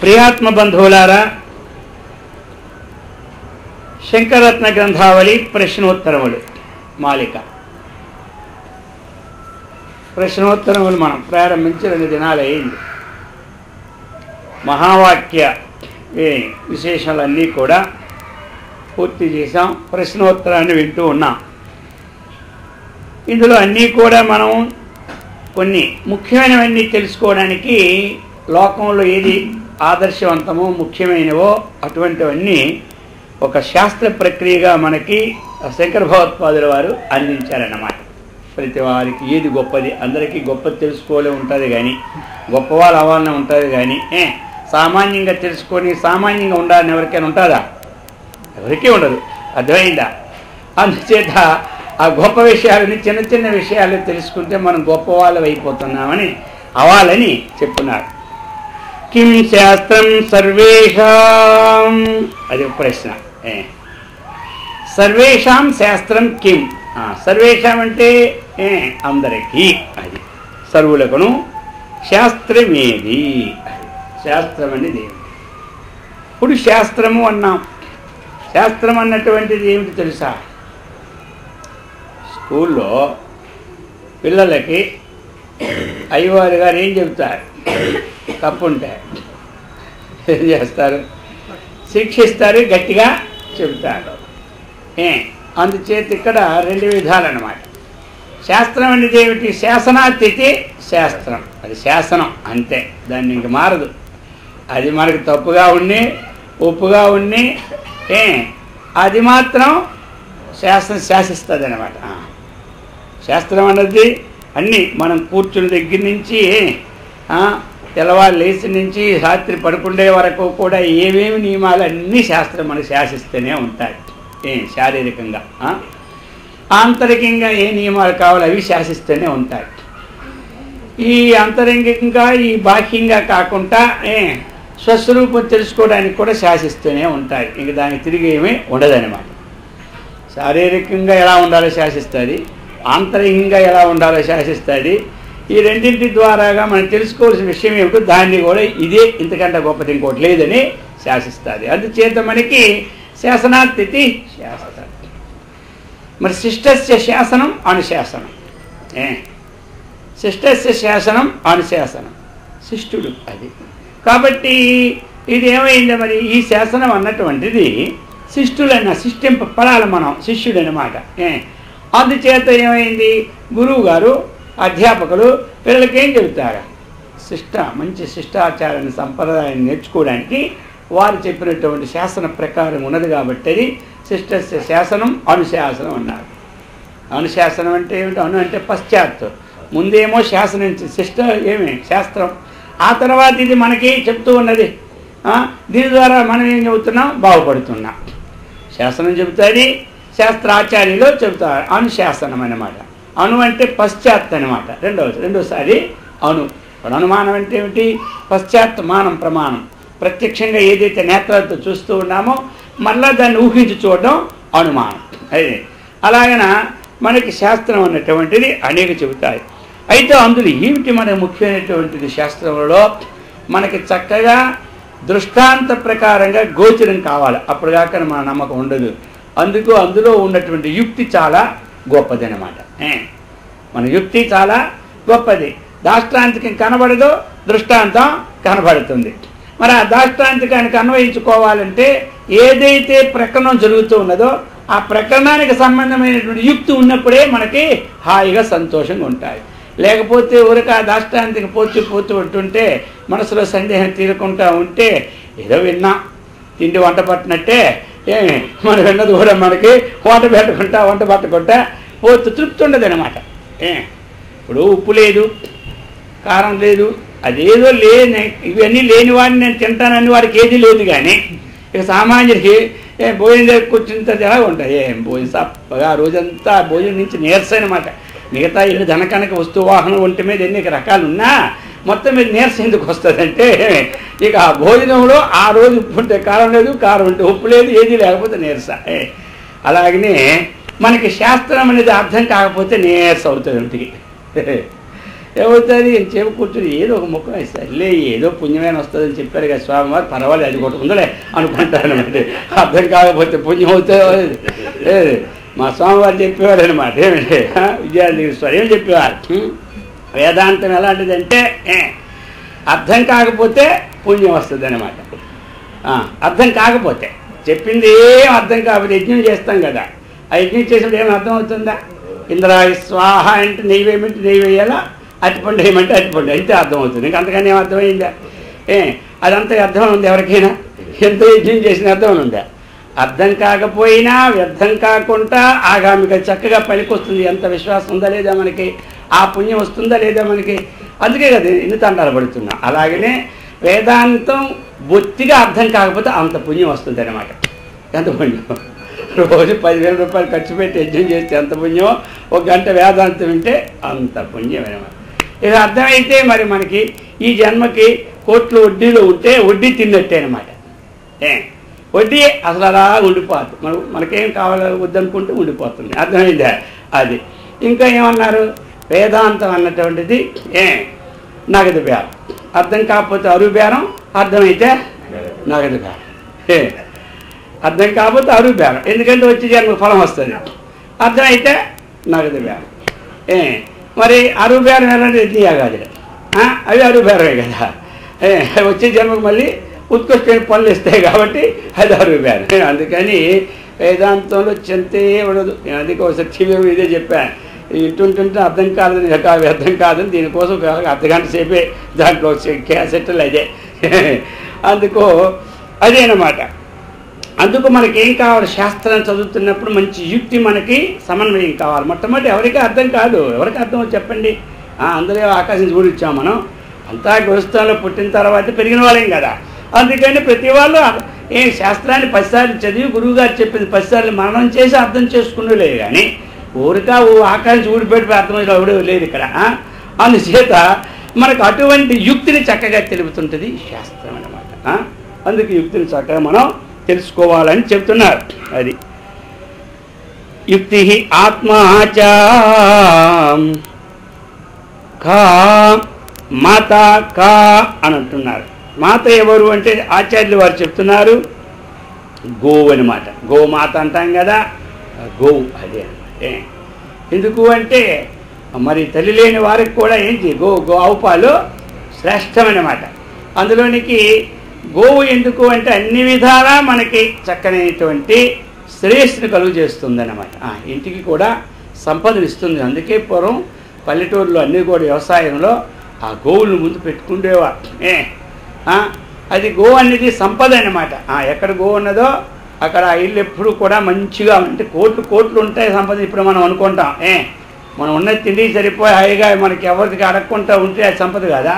ప్రియాత్మ బంధువులారా, శంకరరత్న గ్రంథావళి ప్రశ్నోత్తరములు మాలిక. ప్రశ్నోత్తరములు మనం ప్రారంభించి 2 దినాలు అయింది. మహావాక్య విశేషాలన్నీ కూడా పూర్తి చేసాం. ప్రశ్నోత్తరాన్ని వింటూ ఉన్నాం. ఇందులో అన్నీ కూడా మనం కొన్ని ముఖ్యమైనవన్నీ తెలుసుకోవడానికి లోకంలో ఏది ఆదర్శవంతమో ముఖ్యమైనవో అటువంటివన్నీ ఒక శాస్త్ర ప్రక్రియగా మనకి శంకర భగవత్పాదుల వారు అందించారన్నమాట. ప్రతి వారికి ఏది గొప్పది, అందరికీ గొప్పది తెలుసుకోలే ఉంటుంది కానీ గొప్పవాళ్ళు అవ్వాలని ఉంటుంది కానీ సామాన్యంగా తెలుసుకొని సామాన్యంగా ఉండాలని ఎవరికైనా ఉంటుందా? ఎవరికీ ఉండదు. అర్థమైందా? అందుచేత ఆ గొప్ప విషయాలని చిన్న చిన్న విషయాలు తెలుసుకుంటే మనం గొప్పవాళ్ళు అయిపోతున్నామని అవ్వాలని చెప్తున్నారు. కిం శాస్త్రం సర్వేషాం, అది ఒక ప్రశ్న. సర్వేషాం శాస్త్రం కిం, సర్వేషాం అంటే అందరికీ, అది సర్వులకును శాస్త్రమేది, శాస్త్రం అనేది ఏమిటి? ఇప్పుడు శాస్త్రము అన్నాం. శాస్త్రం అన్నటువంటిది ఏమిటి తెలుసా? స్కూల్లో పిల్లలకి అయ్యవారు గారు ఏం చెబుతారు? తప్పుంటే ఏం చేస్తారు? శిక్షిస్తారు, గట్టిగా చెబుతారు. అందుచేత ఇక్కడ 2 విధాలన్నమాట. శాస్త్రం అనేది ఏమిటి? శాసనాతిథి శాస్త్రం, అది శాసనం అంతే, దాన్ని ఇంక మారదు. అది మనకు తప్పుగా ఉండి ఒప్పుగా ఉండి అది మాత్రం శాసిస్తుంది అన్నమాట. శాస్త్రం అన్నది అన్నీ మనం కూర్చుని దగ్గర నుంచి తెల్లవారు లేచి నుంచి రాత్రి పడుకుండే వరకు కూడా ఏమేమి నియమాలు అన్నీ శాస్త్రం మనకు శాసిస్తూనే ఉంటాయి. శారీరకంగా ఆంతరికంగా ఏ నియమాలు కావాలో అవి శాసిస్తూనే ఉంటాయి. ఈ అంతరంగికంగా ఈ బాహ్యంగా కాకుండా స్వస్వరూపం తెలుసుకోవడానికి కూడా శాసిస్తూనే ఉంటాయి. ఇంక దానికి తిరిగి ఏమీ ఉండదన్నమాట. శారీరకంగా ఎలా ఉండాలో శాసిస్తుంది, ఆంతరికంగా ఎలా ఉండాలో శాసిస్తుంది. ఈ రెండింటి ద్వారాగా మనం తెలుసుకోవాల్సిన విషయం ఏమిటో దాన్ని కూడా ఇదే, ఇంతకంటే గొప్పది ఇంకోటి లేదని శాసిస్తుంది. అందుచేత మనకి శాసనాతిథి శాస్త్రం. మరి శిష్టస్య శాసనం అనుశాసనం, శిష్టస్య శాసనం అనుశాసనం, శిష్టుడు అది. కాబట్టి ఇది ఏమైంది మరి? ఈ శాసనం అన్నటువంటిది శిష్టులైన శిష్టింపడాలి మనం, శిష్యుడు అన్నమాట. అందుచేత ఏమైంది? గురువు గారు అధ్యాపకులు పిల్లలకి ఏం చెబుతారు? మంచి శిష్టాచారాన్ని సంప్రదాయాన్ని నేర్చుకోవడానికి వారు చెప్పినటువంటి శాసన ప్రకారం ఉన్నది కాబట్టి అది శిష్టస్య శాసనం అనుశాసనం అన్నారు. అనుశాసనం అంటే ఏమిటి? అను అంటే పశ్చాత్, ముందేమో శాసనం శిష్ట ఏమి శాస్త్రం, ఆ తర్వాత ఇది మనకి చెప్తూ ఉన్నది. దీని ద్వారా మనం ఏం చెబుతున్నాం? బాగుపడుతున్నాం. శాసనం చెబుతుంది, శాస్త్రాచార్యులు చెబుతారు. అనుశాసనం అన్నమాట. అను అంటే పశ్చాత్ అనమాట. రెండోసారి అను. అనుమానం అంటే ఏమిటి? పశ్చాత్ మానం ప్రమాణం. ప్రత్యక్షంగా ఏదైతే నేత్రాలతో చూస్తూ ఉన్నామో మళ్ళా దాన్ని ఊహించి చూడడం అనుమానం. అదే అలాగన మనకి శాస్త్రం అన్నటువంటిది అనేక చెబుతాయి. అయితే అందులో ఏమిటి మనకి ముఖ్యమైనటువంటిది? శాస్త్రంలో మనకి చక్కగా దృష్టాంత ప్రకారంగా గోచరం కావాలి, అప్పుడు కాక మన నమ్మకం ఉండదు. అందులో ఉన్నటువంటి యుక్తి చాలా గొప్పది అన్నమాట. మన యుక్తి చాలా గొప్పది. దాష్టాంతికం కనబడదు, దృష్టాంతం కనబడుతుంది. మరి ఆ దాష్టాంతికానికి అన్వయించుకోవాలంటే ఏదైతే ప్రకరణం జరుగుతూ ఉన్నదో ఆ ప్రకరణానికి సంబంధమైనటువంటి యుక్తి ఉన్నప్పుడే మనకి హాయిగా సంతోషంగా ఉంటాయి. లేకపోతే ఊరిక ఆ దాష్టాంతికి పోతూ ఉంటుంటే మనసులో సందేహం తీరకుండా ఉంటే ఏదో విన్నా తిండి వంట పట్టినట్టే మనం విన్నది కూడా మనకి వంట పట్టకుండా పోతూ తృప్తి ఉండదు అనమాట. ఇప్పుడు ఉప్పు లేదు, కారం లేదు, అదేదో లేని ఇవన్నీ లేని వాడిని నేను తింటానని వాడికి ఏది లేదు. కానీ ఇక సామాన్యుడికి భోజనం దగ్గర కూర్చుంటే ఎలా ఉంటాయి? భోజనం తప్పగా రోజంతా భోజనం నుంచి నీరసం అనమాట. మిగతా ఇల్లు ధనకనక వస్తువు వాహనం ఒంటి మీద ఎన్ని రకాలు ఉన్నా మొత్తం మీద నీరసం ఎందుకు వస్తుందంటే ఇక ఆ భోజనంలో ఆ రోజు ఉప్పు ఉంటే కారం లేదు, కారం ఉంటే ఉప్పు లేదు, ఏది లేకపోతే నీరస. అలాగనే మనకి శాస్త్రం అనేది అర్థం కాకపోతే నీరసం అవుతుంది. ఇంటికి ఏమవుతుంది చెప్పు కూర్చొని ఏదో ఒక ముఖం సర్లే ఏదో పుణ్యమైన వస్తుందని చెప్పారు కదా స్వామివారు, పర్వాలేదు అది కూడా ఉందలే అనుకుంటాను అనమాట. అర్థం కాకపోతే పుణ్యం అవుతుంది. మా స్వామివారు చెప్పేవారు అనమాట. ఏమంటే విద్యార్థి స్వయం చెప్పేవారు, వేదాంతం ఎలాంటిదంటే అర్థం కాకపోతే పుణ్యం వస్తుంది అనమాట. అర్థం కాకపోతే చెప్పింది ఏం అర్థం కాకపోతే యజ్ఞం చేస్తాం కదా, ఆ యజ్ఞం చేసినప్పుడు ఏమైనా అర్థం అవుతుందా? ఇంద్రాయ స్వాహ అంటే నెయ్యి వేయమంటే నెయ్యి వేయాలా, అరటిపండు వేయమంటే అరటిపండు అయితే అర్థమవుతుంది. ఇంకా అంతకన్నా ఏం అర్థమైందా? అదంతా అర్థం ఉంది ఎవరికైనా? ఎంతో యజ్ఞం చేసిన అర్థం ఉందా? అర్థం కాకపోయినా వ్యర్థం కాకుండా ఆగామిగా చక్కగా పనికొస్తుంది. ఎంత విశ్వాసం ఉందా లేదా మనకి? ఆ పుణ్యం వస్తుందా లేదా మనకి? అందుకే కదా ఎన్ని తండాలు పడుతున్నా. అలాగనే వేదాంతం బొత్తిగా అర్థం కాకపోతే అంత పుణ్యం వస్తుంది అన్నమాట. ఎంత పుణ్యం! రోజు 10,000 రూపాయలు ఖర్చు పెట్టి యజ్ఞం చేస్తే ఎంత పుణ్యం, ఒక గంట వేదాంతం వింటే అంత పుణ్యం అనమాట. ఇది అర్థమైతే మరి మనకి ఈ జన్మకి కోట్లు వడ్డీలో ఉంటే వడ్డీ తిన్నట్టే అనమాట. వడ్డీ అసలు అలా ఉండిపోతుంది. మనకేం కావాలో వద్దనుకుంటే ఉండిపోతుంది. అర్థమైందా? అది ఇంకా ఏమన్నారు? వేదాంతం అన్నటువంటిది నగదు బేరం. అర్థం కాకపోతే అరువు బేరం, అర్థమైతే నగదు బేరం. అర్థం కాకపోతే అరువు బేరం, ఎందుకంటే వచ్చే జన్మకు ఫలం వస్తుంది. అర్థమైతే నగదు బేరం. మరి అరువు బేరం ఎలాంటి యజ్ఞయాగాదులు అవి అరువు బేరమే కదా. వచ్చే జన్మకు మళ్ళీ ఉత్కృష్టమైన పనులు ఇస్తాయి కాబట్టి అది అరువు బేరం. అందుకని వేదాంతంలో చింతే ఉండదు. నేను అందుకే ఒకసారి టీవీ ఇదే చెప్పాను, ఇంటుంటుంటే అర్థం కాదని అర్థం కాదని దీనికోసం ఒక అర్ధగంట సేపే దాంట్లో క్యాసెట్లు అదే. అందుకో అదేనమాట. అందుకు మనకేం కావాలి? శాస్త్రం చదువుతున్నప్పుడు మంచి యుక్తి, మనకి సమన్వయం కావాలి. మొట్టమొదటి ఎవరికి అర్థం కాదు, ఎవరికి అర్థం చెప్పండి? అందులో ఆకాశం చూడిచ్చాం మనం, అంతా గృహస్థంలో పుట్టిన తర్వాత పెరిగిన వాళ్ళేం కదా. అందుకని ప్రతి వాళ్ళు శాస్త్రాన్ని 10 సార్లు చదివి గురువుగారు చెప్పింది 10 సార్లు మననం చేసి అర్థం చేసుకునే కానీ ఊరికా ఆకాశం ఊడిపెట్టి అర్థమైనా ఎవడో లేదు ఇక్కడ. అందుచేత మనకు అటువంటి యుక్తిని చక్కగా తెలుపుతుంటుంది శాస్త్రం అన్నమాట. అందుకు యుక్తిని చక్కగా మనం తెలుసుకోవాలని చెప్తున్నారు. అది యుక్తి ఆత్మాచ కా మాత కా అని అంటున్నారు. మాత ఎవరు అంటే ఆచార్యులు వారు చెప్తున్నారు గోవు అనమాట. గోమాత అంటాం కదా, గోవు అదే అనమాట. ఎందుకు అంటే మరి తల్లి లేని వారికి కూడా ఏంటి ఆవు పాలు శ్రేష్టమన్నమాట. అందులోనికి గోవు ఎందుకు అంటే అన్ని విధాలా మనకి చక్కనైనటువంటి శ్రేయస్సును కలుగు చేస్తుంది అన్నమాట. ఇంటికి కూడా సంపదనిస్తుంది. అందుకే పూర్వం పల్లెటూరులో అన్నీ కూడా వ్యవసాయంలో ఆ గోవులను ముందు పెట్టుకుండేవారు. అది గోవు అనేది సంపద అన్నమాట. ఎక్కడ గోవు ఉన్నదో అక్కడ ఆ ఇల్లు ఎప్పుడు కూడా మంచిగా అంటే కోట్లు ఉంటాయి సంపద. ఇప్పుడు మనం అనుకుంటాం మనం ఉన్న తిండి సరిపోయి హాయిగా మనకి ఎవరికి అడగకుండా ఉంటే అది సంపద కదా.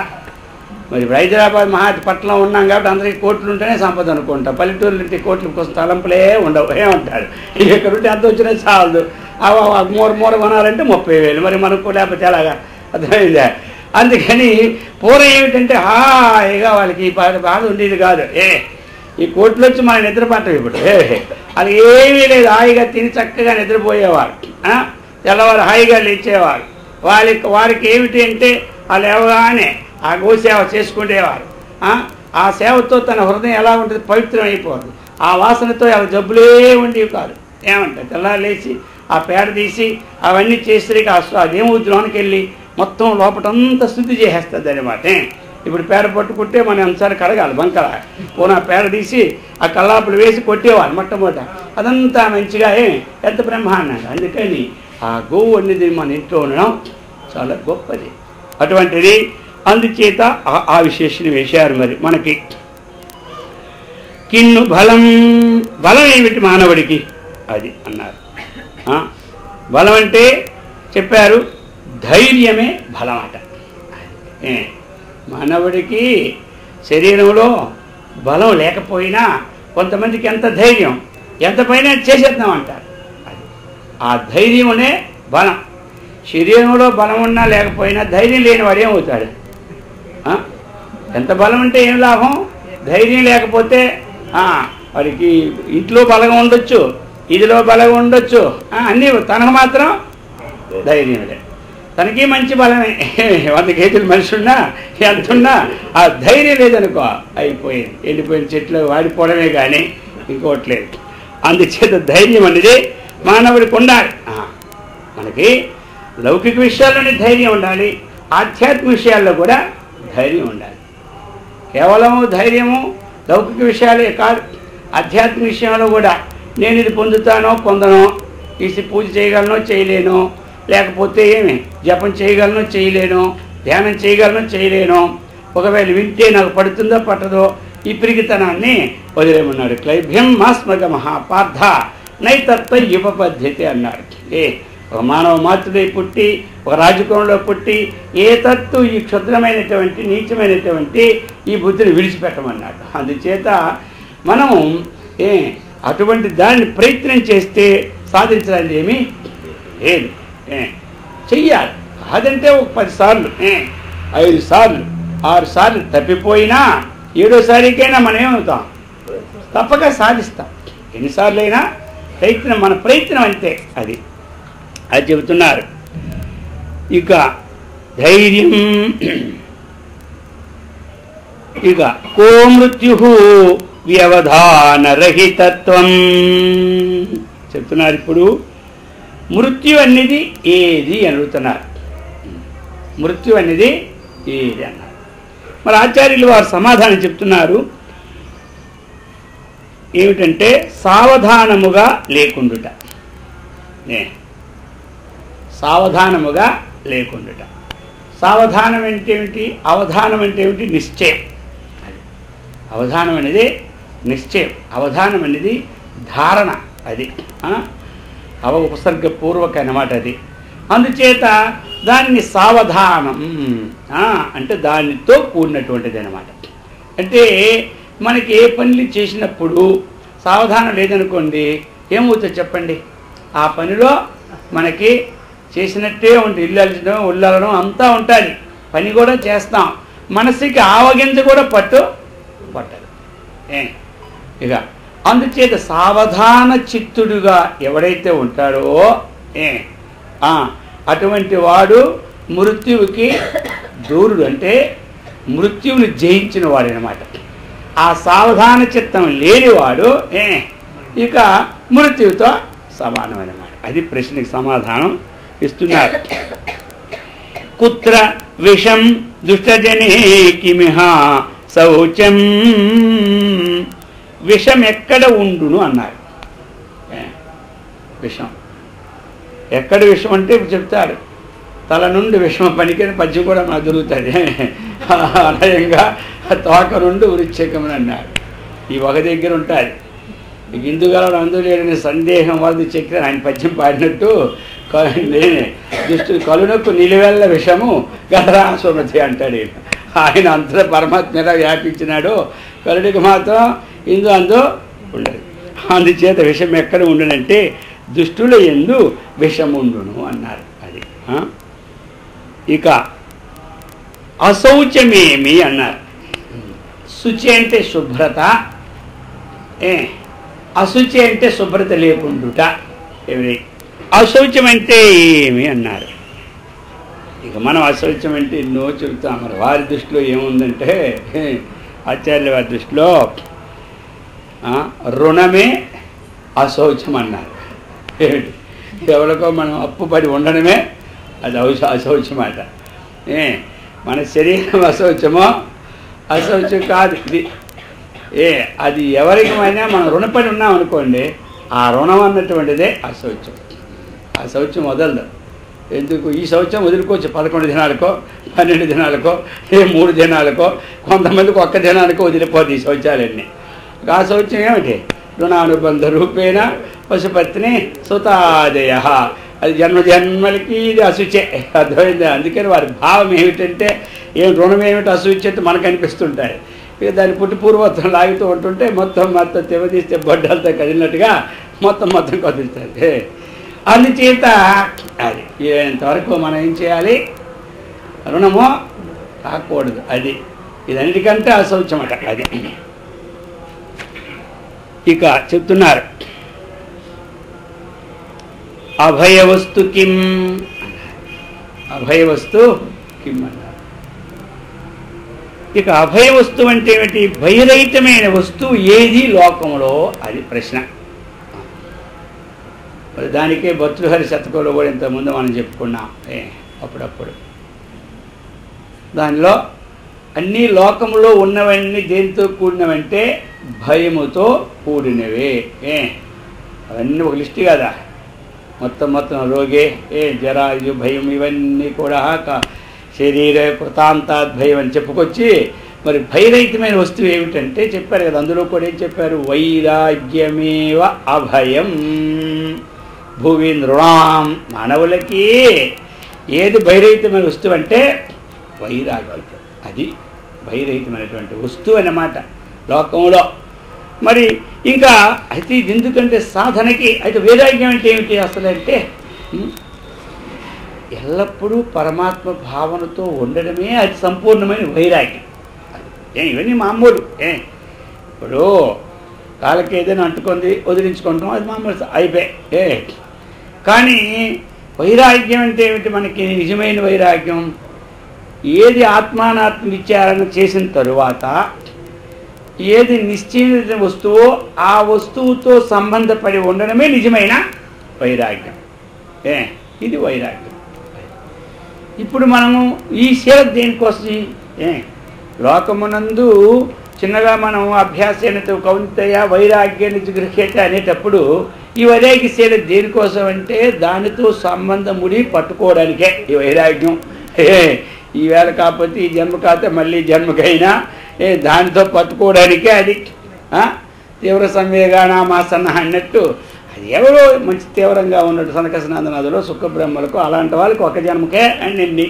మరి ఇప్పుడు హైదరాబాద్ పట్టణంలో ఉన్నాం కాబట్టి అందరికీ కోట్లు ఉంటేనే సంపద అనుకుంటాం. పల్లెటూరులు ఉంటే కోట్ల కోసం తలంపులే ఉండవు. ఏమంటారు? ఇక్కడ ఉంటే ఎంత వచ్చినా చాలదు. మూర కొనాలంటే 30,000. మరి మనకు లేకపోతే ఎలాగా? అర్థమైందా? అందుకని పూర్వం ఏమిటంటే హాయిగా వాళ్ళకి బాధ ఉండేది కాదు. ఈ కోట్లు వచ్చి మన నిద్ర పట్టం ఇప్పుడు. అది ఏమీ లేదు, హాయిగా తిని చక్కగా నిద్రపోయేవారు. తెల్లవారు హాయిగా లేచేవారు. వారికి ఏమిటి అంటే వాళ్ళు లేవగానే ఆ గోసేవ చేసుకునేవారు. ఆ సేవతో తన హృదయం ఎలా ఉంటుంది? పవిత్రం అయిపోతుంది. ఆ వాసనతో అలా జబ్బులే ఉండేవి కాదు. ఏమంటారు? తెల్లారు లేచి ఆ పేడ తీసి అవన్నీ చేసరికి అదేమవుతుంది లోనికి వెళ్ళి మొత్తం లోపటంతా శుద్ధి చేసేస్తుంది అనమాట. ఇప్పుడు పేడ పట్టుకుంటే మనం ఎంతసారి కడగాలి బంకల పోనా పేడ తీసి ఆ కల్లాపులు వేసి కొట్టేవాళ్ళు మొట్టమొదట. అదంతా మంచిగా ఎంత బ్రహ్మాండంగా. అందుకని ఆ గోవు అనేది మన ఇంట్లో ఉండడం చాలా గొప్పది. అటువంటిది అందుచేత ఆ విశేషణ వేశారు. మరి మనకి కిన్ను బలం ఏమిటి మానవుడికి? అది అన్నారు. బలం అంటే చెప్పారు ధైర్యమే బలం అట. మానవుడికి శరీరంలో బలం లేకపోయినా కొంతమందికి ఎంత ధైర్యం, ఎంత పైన చేసేద్దామంటారు. అది ఆ ధైర్యమునే బలం. శరీరంలో బలం ఉన్నా లేకపోయినా ధైర్యం లేని వాడు ఏమవుతాడు? ఎంత బలం అంటే ఏం లాభం? ధైర్యం లేకపోతే వాడికి ఇంట్లో బలంగా ఉండొచ్చు, ఇదిలో బలంగా ఉండొచ్చు, అన్నీ తనకు మాత్రం ధైర్యం లేదు. తనకి మంచి బలమే 100 కేజీలు మనిషి ఉన్నా ఎంతున్నా ఆ ధైర్యం లేదనుకో అయిపోయింది, ఎండిపోయిన చెట్లు వాడిపోవడమే కానీ ఇంకోటి లేదు. అందుచేత ధైర్యం అనేది మానవుడికి ఉండాలి. మనకి లౌకిక విషయాల్లోనే ధైర్యం ఉండాలి, ఆధ్యాత్మిక విషయాల్లో కూడా ధైర్యం ఉండాలి. కేవలము ధైర్యము లౌకిక విషయాలే కాదు, ఆధ్యాత్మిక విషయంలో కూడా నేను ఇది పొందుతానో పొందనో, ఈ పూజ చేయగలనో చేయలేను, లేకపోతే ఏమి జపం చేయగలను చేయలేను, ధ్యానం చేయగలను చేయలేను, ఒకవేళ వింటే నాకు పడుతుందో పట్టదో, ఈ పిరిగితనాన్ని వదిలేమన్నాడు. క్లైభ్యం మాస్మగ మహాపార్థ నైతత్వ యుపపద్ధతి అన్నాడు. ఒక మానవ మాతృడై పుట్టి ఒక రాజకులంలో పుట్టి ఏ తత్తు ఈ క్షుద్రమైనటువంటి నీచమైనటువంటి ఈ బుద్ధిని విడిచిపెట్టమన్నాడు. అందుచేత మనము అటువంటి దాన్ని ప్రయత్నం చేస్తే సాధించడానికి ఏమీ లేదు. చెయ్యాలి. కాదంటే ఒక 10 సార్లు 5 సార్లు 6 సార్లు తప్పిపోయినా 7వ సారికైనా మనం ఏమవుతాం, తప్పక సాధిస్తాం. ఎన్నిసార్లు అయినా ప్రయత్నం, మన ప్రయత్నం అంతే. అది చెబుతున్నారు. ఇక ధైర్యం, ఇక కో మృత్యు వ్యవధానరహితత్వం చెప్తున్నారు. ఇప్పుడు మృత్యు అనేది ఏది అని అడుగుతున్నారు. మృత్యు అనేది ఏది అన్నారు. మరి ఆచార్యులు వారు సమాధానం చెప్తున్నారు. ఏమిటంటే సావధానముగా లేకుండుట. సావధానముగా లేకుండుట. సావధానం అంటే ఏమిటి, అవధానం అంటే ఏమిటి, నిశ్చయం. అవధానం అనేది నిశ్చయం, అవధానం అనేది ధారణ. అది ఉపసర్గపూర్వక అన్నమాట. అది అందుచేత దానిని సావధానం అంటే దానితో కూడినటువంటిది అన్నమాట. అంటే మనకి ఏ పనులు చేసినప్పుడు సావధానం లేదనుకోండి ఏమవుతుంది చెప్పండి, ఆ పనిలో మనకి చేసినట్టే ఉంటుంది, ఇల్లు అలచడం ఉల్లడం అంతా ఉంటుంది, పని కూడా చేస్తాం, మనసుకి ఆవగింజ కూడా పట్టదు. ఇక అందుచేత సావధాన చిత్తుడుగా ఎవడైతే ఉంటాడో అటువంటి వాడు మృత్యువుకి దూరుడు, అంటే మృత్యువుని జయించిన వాడు అన్నమాట. ఆ సావధాన చిత్తం లేనివాడు ఇక మృత్యువుతో సమానమన్నమాట. అది ప్రశ్నకి సమాధానం ఇస్తున్నారు. కుత్ర విషం దుష్టజనే కిమిహ శౌచం, విషం ఎక్కడ ఉండును అన్నారు. విషం ఎక్కడ, విషం అంటే చెప్తారు తల నుండి విషమ పనికిని పద్యం కూడా మనకు దొరుకుతుంది. అనయంగా తోక నుండి వృశ్చికమని అన్నారు. ఈ ఒక దగ్గర ఉంటుంది. ఇందుగల అందులేని సందేహం వద్దు చక్ర ఆయన పద్యం పాడినట్టు దుష్టు కలునకు నిలువెల్ల విషము గదరా సుమతి అంటాడు. ఆయన అంతటా పరమాత్మ ఎలా వ్యాపించినాడు, కరుడికి మాత్రం అందు ఉండదు. అందుచేత విషం ఎక్కడ ఉండునంటే దుష్టుల యందు విషముండును అన్నారు. అది ఇక అశౌచమేమి అన్నారు. శుచి అంటే శుభ్రత, అశుచి అంటే శుభ్రత లేకుండుట. అశౌచం అంటే ఏమి అన్నారు. ఇక మనం అశౌచం అంటే ఎన్నో చెబుతాం. మరి వారి దృష్టిలో ఏముందంటే ఆచార్యుల వారి దృష్టిలో రుణమే అశౌచం అన్నారు. ఎవరికో మనం అప్పుపడి ఉండడమే అది అశౌచం అట. మన శరీరం అశౌచమో అశౌచం కాదు ఇది. అది ఎవరికైనా మనం రుణపడి ఉన్నాం అనుకోండి, ఆ రుణం అన్నటువంటిదే అశౌచం. ఆ శౌచం వదలదు. ఎందుకు ఈ శౌచం వదులుకోవచ్చు 11 దినాలకో 12 దినాలకో 3 దినాలకో, కొంతమందికి 1 దినానికో వదిలిపోతుంది ఈ శౌచాలన్నీ. ఆ శౌచం ఏమిటి, రుణానుబంధ రూపేణ పశుపత్ని సుతాదయ, అది జన్మజన్మలకి ఇది అశుచే. అర్థమైంది. అందుకని వారి భావం ఏమిటంటే రుణం ఏమిటి అశుచి అంటే మనకు అనిపిస్తుంటాయి. ఇక దాన్ని పుట్టి పూర్వత్వం లాగుతూ ఉంటుంటే మొత్తం తెవదీస్తే బొడ్డలతో కదిలినట్టుగా మొత్తం కదులుతుంది. అందుచేత అది ఇంతవరకు మనం ఏం చేయాలి, రుణమో కాకూడదు. అది ఇదన్నిటికంటే అశౌచం అట. అది ఇక చెప్తున్నారు. అభయవస్తు కిం, అభయవస్తు కిం అన్నారు. ఇక అభయ వస్తువు అంటే ఏమిటి? భయరహితమైన వస్తువు ఏది లోకంలో? అది ప్రశ్న. మరి దానికే భర్తృహరి శతకంలో కూడా ఇంతకుముందు మనం చెప్పుకున్నాం అప్పుడప్పుడు. దానిలో అన్ని లోకంలో ఉన్నవన్నీ దేనితో కూడినవంటే భయముతో కూడినవే. అవన్నీ ఒక లిస్ట్ కదా, మొత్తం రోగే జరాయు భయం ఇవన్నీ కూడా శరీర కృతాంతాద్భయం అని చెప్పుకొచ్చి, మరి భయరహితమైన వస్తువు ఏమిటంటే చెప్పారు కదా. అందులో కూడా ఏం చెప్పారు? వైరాగ్యమేవ అభయం భువి నృణాం. మానవులకి ఏది భయరహితమైన వస్తువు అంటే వైరాగ్యం. అది భయరహితమైనటువంటి వస్తువు అన్నమాట లోకంలో. మరి ఇంకా అయితే ఇది ఎందుకంటే సాధనకి అయితే వైరాగ్యం అంటే ఏమిటి అసలు అంటే ఎల్లప్పుడూ పరమాత్మ భావనతో ఉండడమే అది సంపూర్ణమైన వైరాగ్యం. ఇవన్నీ మామూలు. ఇప్పుడు కాళ్ళకి ఏదైనా అంటుకుంది వదిలించుకుంటాం, అది మామూలు అయిపోయి. కానీ వైరాగ్యం అంటే ఏమిటి? మనకి నిజమైన వైరాగ్యం ఏది ఆత్మానాత్మ విచారణ చేసిన తరువాత ఏది నిశ్చయిత వస్తువో ఆ వస్తువుతో సంబంధపడి ఉండడమే నిజమైన వైరాగ్యం. ఇది వైరాగ్యం. ఇప్పుడు మనము ఈ సేవ దేనికోసం? లోకమునందు చిన్నగా మనం అభ్యాసేనతో కౌంతయ వైరాగ్యాన్ని గృహ్యత అనేటప్పుడు ఈ వైరాగ్య శైలి దేనికోసం అంటే దానితో సంబంధం ముడి పట్టుకోవడానికే ఈ వైరాగ్యం. ఈవేళ కాకపోతే ఈ జన్మ కాకపోతే మళ్ళీ జన్మకైనా దానితో పట్టుకోవడానికే అది తీవ్ర సంవేగానామాసన్న అన్నట్టు. అది ఎవరో మంచి తీవ్రంగా ఉన్నట్టు సనకసనందనాథులు సుఖబ్రహ్మలకు అలాంటి వాళ్ళకి ఒక జన్మకే అండి.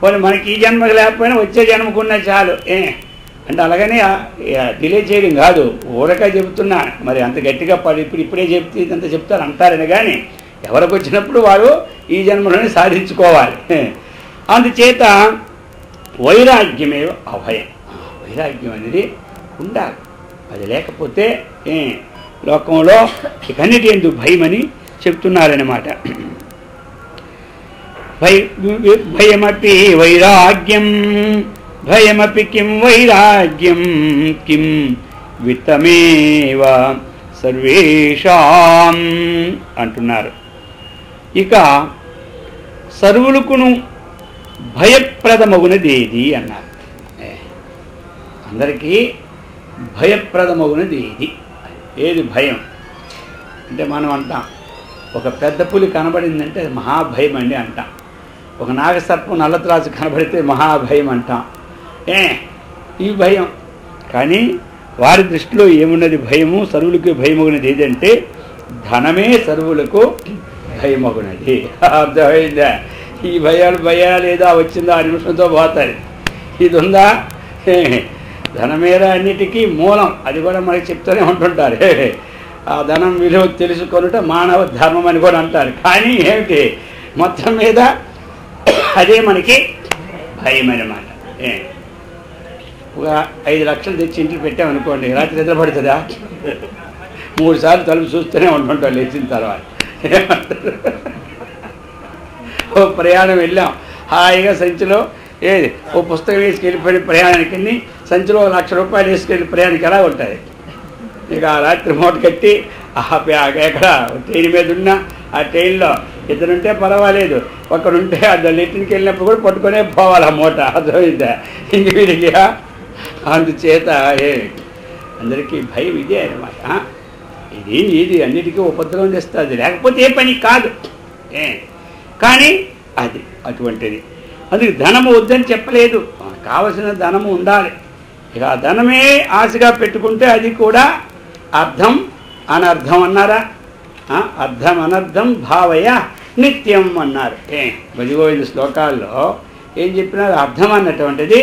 పోనీ మనకి ఈ జన్మకి లేకపోయినా వచ్చే జన్మకున్నా చాలు. అంటే అలాగని డిలే చేయడం కాదు, ఊరక చెబుతున్నా. మరి అంత గట్టిగా ఇప్పుడే చెప్తే ఇదంతా చెప్తారు అంటారని. కానీ ఎవరికి వచ్చినప్పుడు వారు ఈ జన్మలోనే సాధించుకోవాలి. అందుచేత వైరాగ్యమే అభయం. వైరాగ్యం అనేది ఉండాలి. అది లేకపోతే లోకంలో ఇకన్నిటి ఎందుకు భయమని చెప్తున్నారన్నమాట. భయమపి వైరాగ్యం భయమపి కిం వైరాగ్యం కిం విత్తమేవ సర్వేషాం అంటున్నారు. ఇక సర్వులకును భయప్రదమగునది ఏది అన్నారు. అందరికీ భయప్రదమగునది ఏది భయం అంటే మనం అంటాం ఒక పెద్ద పులి కనబడిందంటే అది మహాభయం అండి అంటాం. ఒక నాగసర్పం నల్లత్రాసు కనబడితే మహాభయం అంటాం. ఈ భయం. కానీ వారి దృష్టిలో ఏమున్నది భయము? సర్వులకి భయమగునది ఏదంటే ధనమే సర్వులకు భయమగునది. అర్థమైందా? ఈ భయాలు ఏదో వచ్చిందా ఆ నిమిషంతో పోతాయి. ఇది ఉందా? ధనమేర అన్నిటికీ మూలం. అది కూడా మనకి చెప్తూనే ఉంటుంటారు. ఆ ధనం విలువ తెలుసుకొనుట మానవ ధర్మం అని కూడా అంటారు. కానీ ఏమిటి మొత్తం మీద అదే మనకి భయం అన్నమాట. ఒక 5 లక్షలు తెచ్చి ఇంటికి పెట్టామనుకోండి, రాత్రి నిద్ర పడుతుందా? 3 సార్లు తలుపు చూస్తూనే ఉంటుంటాం లేచిన తర్వాత. ఏమంటారు? ఓ ప్రయాణం వెళ్ళాం, హాయిగా సంచిలో ఓ పుస్తకం వేసుకెళ్ళిపోయిన ప్రయాణానికి సంచిలో 1,00,000 రూపాయలు వేసుకెళ్ళి ప్రయాణానికి ఎలా ఉంటుంది? ఇక ఆ రాత్రి మూట కట్టి ఎక్కడ ట్రైన్ మీద ఉన్నా ఆ ట్రైన్లో ఇద్దరుంటే పర్వాలేదు, ఒకరుంటే నెట్టినికి వెళ్ళినప్పుడు కూడా పట్టుకునే పోవాలి ఆ మూట. అర్థమైందా? ఇంక వీడిగా అందుచేత అందరికీ భయం ఇదే అనమాట. ఇది అన్నిటికీ ఉపద్రవం తెస్తుంది, లేకపోతే ఏ పని కాదు. కానీ అది అటువంటిది. అందుకే ధనము వద్దని చెప్పలేదు, కావలసిన ధనము ఉండాలి. ఇక ఆ ధనమే ఆశగా పెట్టుకుంటే అది కూడా అర్థం అనర్థం అన్నారా? అర్థం అనర్థం భావయ నిత్యం అన్నారు. భజగోవింద శ్లోకాల్లో ఏం చెప్పినారు? అర్థం అన్నటువంటిది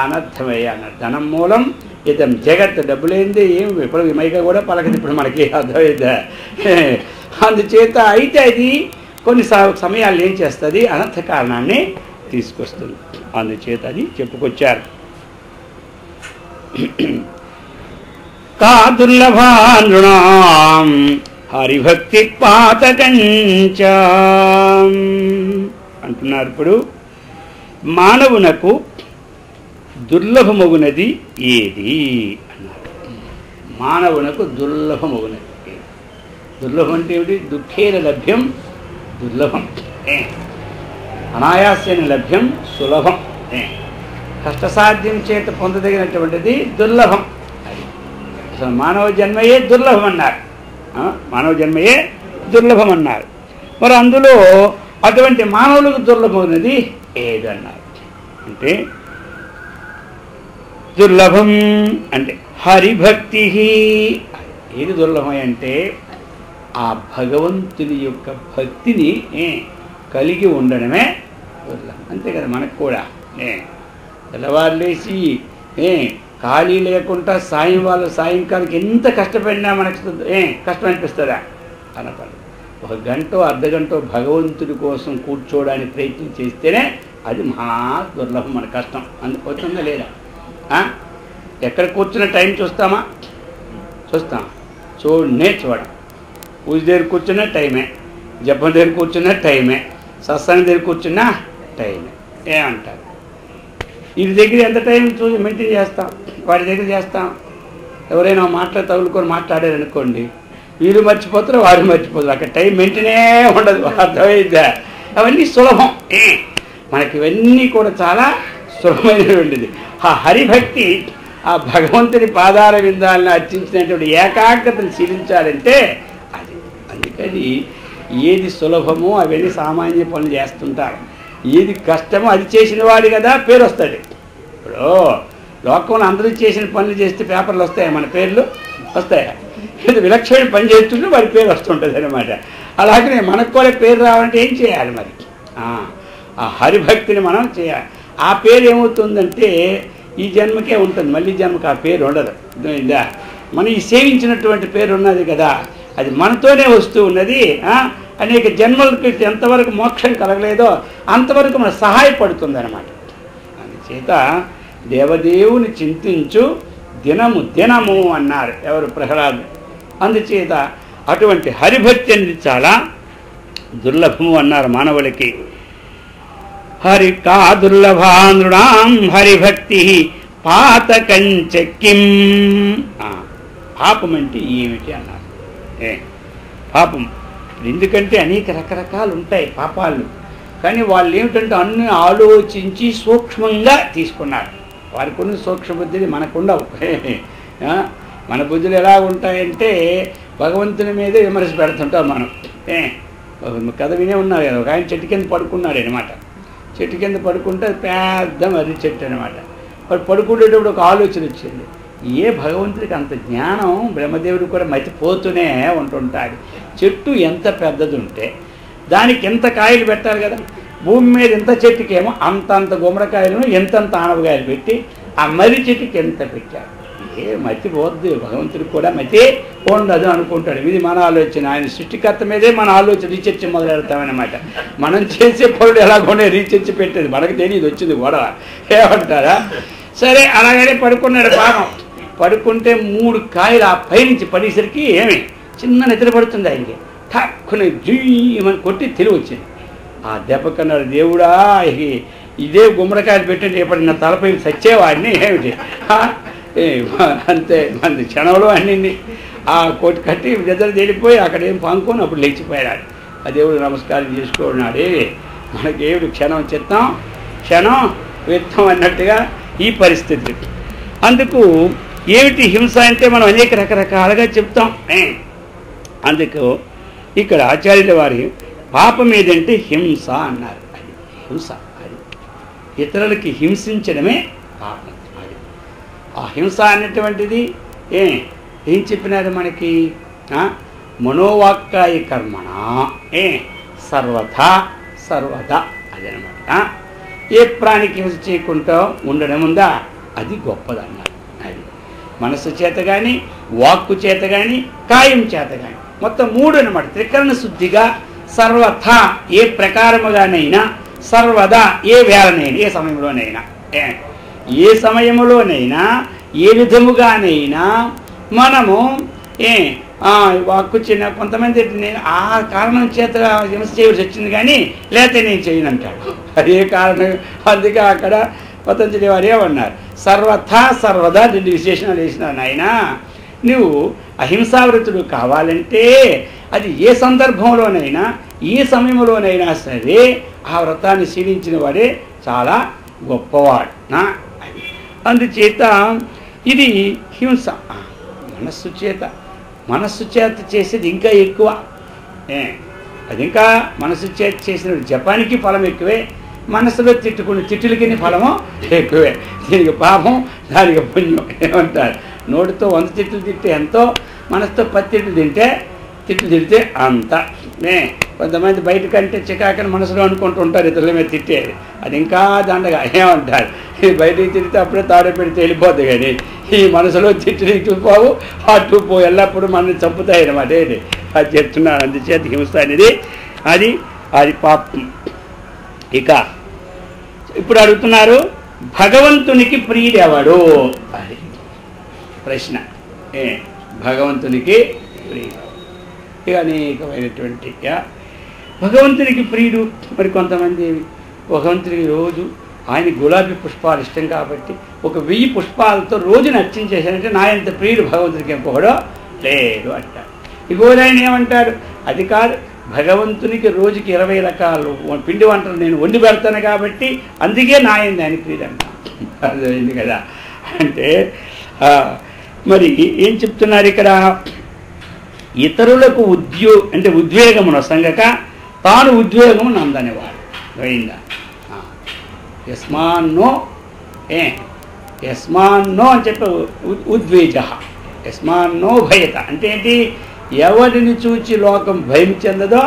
అనర్థమయ్య అన్నారు. ధనం మూలం ఇతం జగత్. డబ్బులేంది ఏం ఇప్పుడు మైక కూడా పలకది ఇప్పుడు మనకి. అర్థమైందా? అందుచేత అయితే అది కొన్ని సమయాల్లో ఏం చేస్తుంది? అనర్థ కారణాన్ని తీసుకొస్తుంది. అందుచేత అది చెప్పుకొచ్చారు. కా దుర్లభానృణాం హరిభక్తి పాతకంచ అంటున్నారు. అంటున్నారు. ఇప్పుడు మానవునకు దుర్లభమగునది ఏది అన్నారు. మానవునకు దుర్లభమగునది. దుర్లభం అంటే ఏమిటి? దుఃఖేన లభ్యం దుర్లభం, అనాయాసేన లభ్యం సులభం, కష్టసాధ్యం చేత పొందదగినటువంటిది దుర్లభం. అది అసలు మానవ జన్మయే దుర్లభం అన్నారు. మానవ జన్మయే దుర్లభం అన్నారు. మరి అందులో అటువంటి మానవులకు దుర్లభమైనది ఏదన్నారు అంటే, దుర్లభం అంటే హరిభక్తి. ఏది దుర్లభం అంటే ఆ భగవంతుని యొక్క భక్తిని కలిగి ఉండడమే దుర్లభం. అంతే కదా. మనకు కూడా తెల్లవారులేసి ఖాళీ లేకుండా సాయంకాలానికి ఎంత కష్టపడినా మనకు కష్టం అనిపిస్తుందా? అనపడదు. ఒక గంట అర్ధగంట భగవంతుడి కోసం కూర్చోవడానికి ప్రయత్నం చేస్తేనే అది మహా దుర్లభం. మన కష్టం అందుకొస్తుందా లేదా? ఎక్కడ కూర్చున్న టైం చూస్తామా? చూస్తాం. చూడం. పూజ దగ్గర కూర్చున్న టైమే, జపం దగ్గర కూర్చున్న టైమే, సత్సంగం దగ్గర కూర్చున్న టైమే. ఏమంటారు? వీరి దగ్గర ఎంత టైం చూసి మెయింటైన్ చేస్తాం, వాడి దగ్గర చేస్తాం. ఎవరైనా తగులుకొని మాట్లాడారనుకోండి, వీరు మర్చిపోతారు, వారు మర్చిపోతారు. అక్కడ టైం మెయింటైనే ఉండదు. అర్థమైందా? అవన్నీ సులభం. మనకి ఇవన్నీ కూడా చాలా సులభమైనటువంటిది. ఆ హరిభక్తి, ఆ భగవంతుని పాదార విందాలను అర్చించినటువంటి ఏకాగ్రతను శీలించాలంటే అది. అందుకని ఏది సులభమో అవన్నీ సామాన్య పనులు చేస్తుంటారు. ఏది కష్టమో అది చేసిన వాడు కదా పేరు వస్తుంది. ఇప్పుడు లోకంలో అందరూ చేసిన పనులు చేస్తే పేపర్లు వస్తాయా? మన పేర్లు వస్తాయా? ఏదో విలక్షణ పని చేస్తుంటే వాడి పేరు వస్తుంటుంది అనమాట. అలాగనే మనకు కూడా పేరు రావాలంటే ఏం చేయాలి? మరి ఆ హరిభక్తిని మనం చేయాలి. ఆ పేరు ఏమవుతుందంటే ఈ జన్మకే ఉంటుంది, మళ్ళీ జన్మకి ఆ పేరు ఉండదు. అర్థమైందా? మనం ఈ సేవించినటువంటి పేరు ఉన్నది కదా, అది మనతోనే వస్తూ ఉన్నది. అనేక జన్మలకి ఎంతవరకు మోక్షం కలగలేదో అంతవరకు మన సహాయపడుతుంది అనమాట. అందుచేత దేవదేవుని చింతించు దినము అన్నారు ఎవరు? ప్రహ్లాదు. అందుచేత అటువంటి హరిభక్తి అనేది చాలా దుర్లభము అన్నారు మానవులకి. హరి కా దుర్లభానృణాం హరిభక్తి పాతకంచకిం. పాపం అంటే ఏమిటి అన్నారు. పాపం ఎందుకంటే అనేక రకరకాలు ఉంటాయి పాపాలు. కానీ వాళ్ళు ఏమిటంటే అన్ని ఆలోచించి సూక్ష్మంగా తీసుకున్నారు. వారికి ఉన్న సూక్ష్మ బుద్ధిని మనకుండవు. మన బుద్ధులు ఎలా ఉంటాయంటే భగవంతుని మీదే విమర్శ పెడుతుంటాం మనం. కథ వినే ఉన్నారు కదా, ఒక ఆయన చెట్టు కింద పడుకున్నాడు అనమాట. చెట్టు కింద పడుకుంటే పెద్ద మర్రి చెట్టు అనమాట. వాడు పడుకునేటప్పుడు ఒక ఆలోచన వచ్చింది. ఏ భగవంతుడికి అంత జ్ఞానం? బ్రహ్మదేవుడు కూడా మతిపోతూనే ఉంటుంటాడు. చెట్టు ఎంత పెద్దది ఉంటే దానికి ఎంత కాయలు పెట్టాలి కదా. భూమి మీద ఎంత చెట్టుకేమో అంతంత గుమ్మడికాయలను ఎంతంత ఆనపకాయలు పెట్టి ఆ మర్రి చెట్టుకి ఎంత పెట్టాడు. మతిపోద్దు, భగవంతుడికి కూడా మతి ఉండదు అనుకుంటాడు. ఇది మన ఆలోచన. ఆయన సృష్టికర్త మీదే మన ఆలోచన రీసెర్చ్ మొదలెడతామన్నమాట. మనం చేసే పనులు ఎలాగోనే రీసెర్చ్ పెట్టేది మనకు తెలియదు, వచ్చింది గొడవ. ఏమంటారా? సరే అలాగనే పడుకున్నాడు. పాపం పడుకుంటే 3 కాయలు ఆ పైనుంచి పడేసరికి చిన్న నిద్ర పడుతుంది ఆయనకి. ఠక్కున జూయమని కొట్టి తెలివి వచ్చింది. ఆ దెబ్బకన్నాడు, దేవుడా ఇదే గుమ్మడికాయలు పెట్టండి ఎప్పుడు నా తలపై సచ్చేవాడిని ఏమిటి. అంతే మన క్షణంలో అన్ని ఆ కొట్టి కట్టి నిద్ర తేలిపోయి అక్కడ ఏం పంకొని అప్పుడు లేచిపోయాడు. ఆ దేవుడు నమస్కారం చేసుకున్నాడే. మనకేమిటి క్షణం చిత్తం క్షణం విత్తం అన్నట్టుగా ఈ పరిస్థితి. అందుకు ఏమిటి హింస అంటే మనం అనేక రకరకాలుగా చెప్తాం. అందుకు ఇక్కడ ఆచార్యుల వారి పాపం ఏదంటే హింస అన్నారు. అది హింస. అది ఇతరులకి హింసించడమే పాపం. అది ఆ హింస అనేటువంటిది ఏం చెప్పినారు మనకి? మనోవాక్కాయ కర్మణ సర్వదా అదనమాట. ఏ ప్రాణికి హింస చేయకుండా ఉండడం ఉందా అది గొప్పదన్నారు. అది మనస్సు చేత కానీ, వాక్కు చేత కానీ, కాయం చేత కానీ, మొత్తం 3 అనమాట. త్రికరణ శుద్ధిగా సర్వథా ఏ ప్రకారముగానైనా, సర్వదా ఏ వేళనైనా, ఏ సమయంలోనైనా, ఏ సమయంలోనైనా ఏ విధముగానైనా మనము కూర్చుని కొంతమంది నేను ఆ కారణం చేత హింస చేయవలసి వచ్చింది కానీ లేకపోతే నేను చేయను అంటాడు. అదే కారణం. అందుకే అక్కడ పతంజలి వారు ఏమన్నారు, సర్వథా సర్వదా 2 విశేషణాలు వేసినారు. నాయన నువ్వు అహింసావృతుడు కావాలంటే అది ఏ సందర్భంలోనైనా ఏ సమయంలోనైనా సరే ఆ వ్రతాన్ని శీలించిన వాడే చాలా గొప్పవాడు. అది అందుచేత ఇది హింస మనస్సు చేత చేసేది ఇంకా ఎక్కువ. అది ఇంకా మనస్సు చేత చేసిన జపానికి ఫలం ఎక్కువే, మనసులో తిట్టుకునే తిట్టులకి ఫలము ఎక్కువే. దీనికి పాపం దానికి పుణ్యం. ఏమంటారు, నోటితో 100 తిట్లు తింటే ఎంతో, మనసుతో 10 తిట్లు తిడితే అంత. కొంతమంది బయటకంటే చికాకని మనసులో అనుకుంటూ ఉంటారు, ఇతరుల మీద తిట్టేది. అది ఇంకా దండగా. ఏమంటారు, బయటికి తిడితే అప్పుడే తాడు పెడితే వెళ్ళిపోతుంది, కానీ ఈ మనసులో తిట్టు పోవు, అటు పో ఎల్లప్పుడూ మనల్ని చంపుతాయి అన్నమాట. ఏంటి అది చెప్తున్నాను. అందుచేత హింస అనేది అది పాపం. ఇక ఇప్పుడు అడుగుతున్నారు, భగవంతునికి ప్రియుడెవడు అది ప్రశ్న. భగవంతునికి ప్రియుడు. ఇక అనేకమైనటువంటి భగవంతునికి ప్రియుడు. మరి కొంతమంది భగవంతునికి రోజు ఆయన గులాబీ పుష్పాలు ఇష్టం కాబట్టి 1000 పుష్పాలతో రోజుని అర్చించేశారంటే నా ఎంత ప్రియుడు భగవంతునికి ఇంకొకడో లేడు అంటారు. ఇంకోటి ఆయన ఏమంటారు, అది కాదు, భగవంతునికి రోజుకి 20 రకాలు పిండి వంటలు నేను వండి పెడతాను కాబట్టి అందుకే నా ఏంది ఆయన ప్రియుడు అంటాను. అర్థమైంది కదా. అంటే మరి ఏం చెప్తున్నారు ఇక్కడ, ఇతరులకు అంటే ఉద్వేగమును సంగక తాను ఉద్వేగము నందనేవాడు. అయిందా? యస్మాన్నో అని చెప్పి ఉద్వేజ, యస్మాన్నో భయత అంటే ఏంటి, ఎవరిని చూచి లోకం భయం చెందదో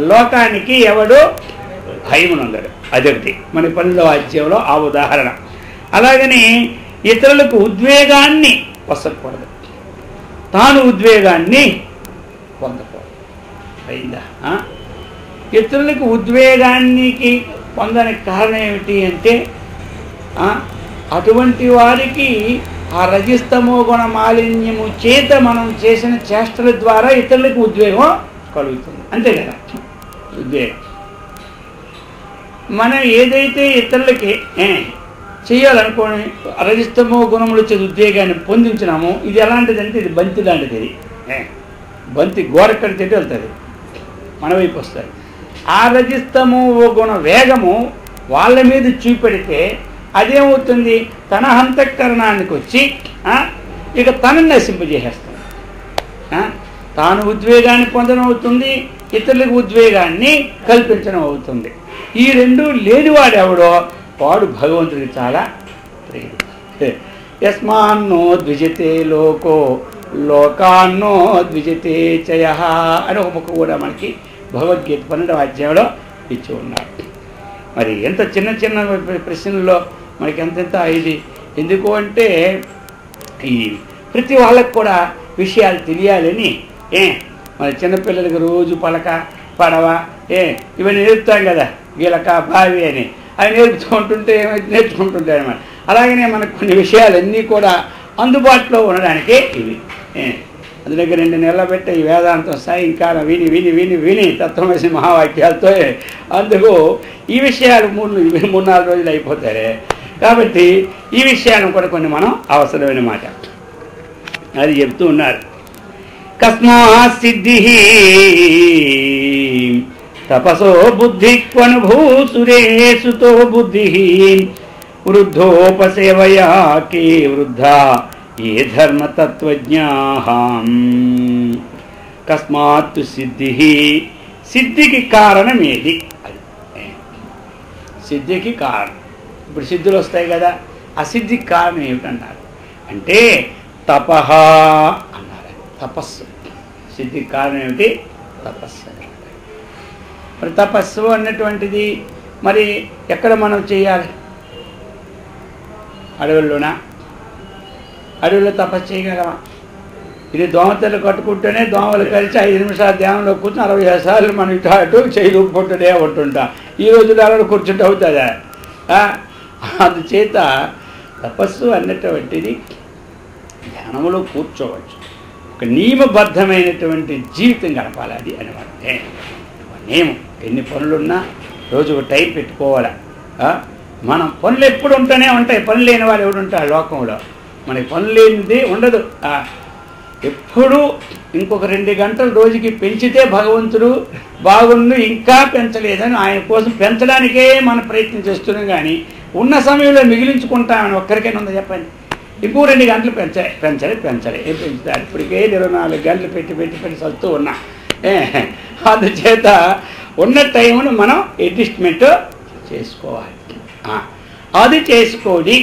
లోకానికి ఎవడు భయమునందడు. అదొకటి మన 12వ అధ్యాయంలో ఆ ఉదాహరణ. అలాగని ఇతరులకు ఉద్వేగాన్ని పొందకూడదు, తాను ఉద్వేగాన్ని పొందకూడదు. అయిందా? ఇతరులకు ఉద్వేగానికి పొందని కారణం ఏమిటి అంటే, అటువంటి వారికి ఆ రజస్తమో గుణ మాలిన్యము చేత మనం చేసిన చేష్టల ద్వారా ఇతరులకు ఉద్వేగం కలుగుతుంది. అంతే కదా. ఉద్వేగం మనం ఏదైతే ఇతరులకి చేయాలనుకోని రజస్తమో గుణములు వచ్చే ఉద్వేగాన్ని పొందించినామో ఇది ఎలాంటిదంటే ఇది బంతి లాంటిది. ఇది బంతి గోరక్కడి తింటే వెళ్తుంది, మన వైపు వస్తుంది. ఆ రజస్తమో గుణ వేగము వాళ్ళ మీద చూపెడితే అదేమవుతుంది, తన అంతఃకరణానికి వచ్చి ఇక తనని నశింపజేసేస్తుంది. తాను ఉద్వేగాన్ని పొందడం అవుతుంది, ఇతరులకు ఉద్వేగాన్ని కల్పించడం అవుతుంది. ఈ రెండు లేనివాడెవడో వాడు భగవంతుడికి చాలా ప్రియుడు. యస్మాన్నో ద్విజతే లోకో లోకాన్నో ద్విజతే చయ అని ఒక ముక్క కూడా మనకి భగవద్గీత 12వ అధ్యాయంలో ఇచ్చి ఉన్నారు. మరి ఎంత చిన్న చిన్న ప్రశ్నల్లో మనకి ఎంతెంత ఇది. ఎందుకు అంటే ఈ ప్రతి వాళ్ళకు కూడా విషయాలు తెలియాలని మన చిన్నపిల్లలకి రోజు పలక పడవ ఇవన్నీ నేర్పుతాం కదా, గీలక బావి అని. అవి నేర్చుకుంటుంటాయి అన్నమాట. అలాగనే మనకు కొన్ని విషయాలన్నీ కూడా అందుబాటులో ఉండడానికి ఇవి. అందులో 2 నెలలు పెట్టే ఈ వేదాంతం సాయంకాలం విని విని విని విని తత్వమసి మహావాక్యాలతో అందుకు ఈ విషయాలు 3-4 రోజులు అయిపోతాయి. కాబట్టి ఈ విషయాలను కూడా కొన్ని మనం అవసరమైన మాట అది చెప్తూ ఉన్నారు. కస్మాత్ సిద్ధి తపసో బుద్ధి క్వనుభూసురేసుతో బుద్ధి వృద్ధోపసేవయా కే వృద్ధా ఏ ధర్మతత్వజ్ఞాహం. కస్మాత్ సిద్ధి, సిద్ధికి కారణం ఏది? అది సిద్ధికి కారణం. ఇప్పుడు సిద్ధులు వస్తాయి కదా, ఆ సిద్ధికి కారణం ఏమిటన్నారు అంటే తపహ అన్నారు. తపస్సు. సిద్ధికి కారణం ఏమిటి? తపస్సు. మరి తపస్సు అన్నటువంటిది మరి ఎక్కడ మనం చేయాలి? అడవుల్లోనా? అడవుల్లో తపస్సు చేయగలమా? ఇది దోమతలు కట్టుకుంటేనే దోమలు కలిసి 5 నిమిషాలు ధ్యానంలో కూర్చొని 60 సార్లు మనం ఇటు అటు చేయి ఊపుకుంటూనే ఉంటుంటాం. ఈ రోజుల్లో అలా కూర్చుంటే అవుతుందా? అందుచేత తపస్సు అన్నటువంటిది ధ్యానంలో కూర్చోవచ్చు, ఒక నియమబద్ధమైనటువంటి జీవితం గడపాలి. అది అనమాట నియమం. ఎన్ని పనులున్నా రోజు ఒక టైం పెట్టుకోవాలి. మనం పనులు ఎప్పుడు ఉంటూనే ఉంటాయి. పనులు లేని వాడు ఎవడు ఉంటాడు లోకంలో? మనకి పనులు లేనిది ఉండదు. ఎప్పుడూ ఇంకొక 2 గంటలు రోజుకి పెంచితే భగవంతుడు బాగుండు, ఇంకా పెంచలేదని ఆయన కోసం పెంచడానికే మనం ప్రయత్నం చేస్తున్నాం. కానీ ఉన్న సమయంలో మిగిలించుకుంటామని ఒక్కరికైనా ఉందా చెప్పండి? ఇంకో 2 గంటలు పెంచాలి ఏం పెంచుతారు? ఇప్పటికే 24 గంటలు పెట్టి చదువుతూ ఉన్నా. అందుచేత ఉన్న టైంను మనం అడ్జస్ట్మెంట్ చేసుకోవాలి. అది చేసుకొని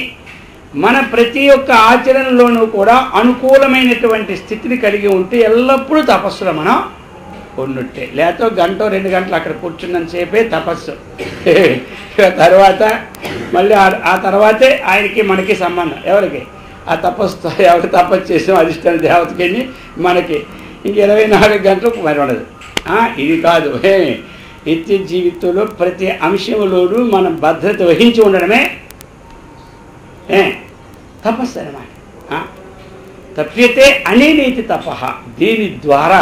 మన ప్రతి ఒక్క ఆచరణలోనూ కూడా అనుకూలమైనటువంటి స్థితిని కలిగి ఉంటే ఎల్లప్పుడూ తపస్సులో మనం ఉన్నట్టే. లేకపోతే 1-2 గంటలు అక్కడ కూర్చున్నంతసేపే తపస్సు. తర్వాత మళ్ళీ ఆ తర్వాతే ఆయనకి మనకి సంబంధం. ఎవరికి? ఆ తపస్సు ఎవరు తపస్సు చేసాం అధిష్టాన దేవతకి మనకి ఇంక 24 గంటలకు మరి ఉండదు. ఇది కాదు. నిత్య జీవితంలో ప్రతి అంశంలోనూ మనం భద్రత వహించి ఉండడమే తపస్సు అన్నమాట. తప్యతే అనేనేతి తపః. దీని ద్వారా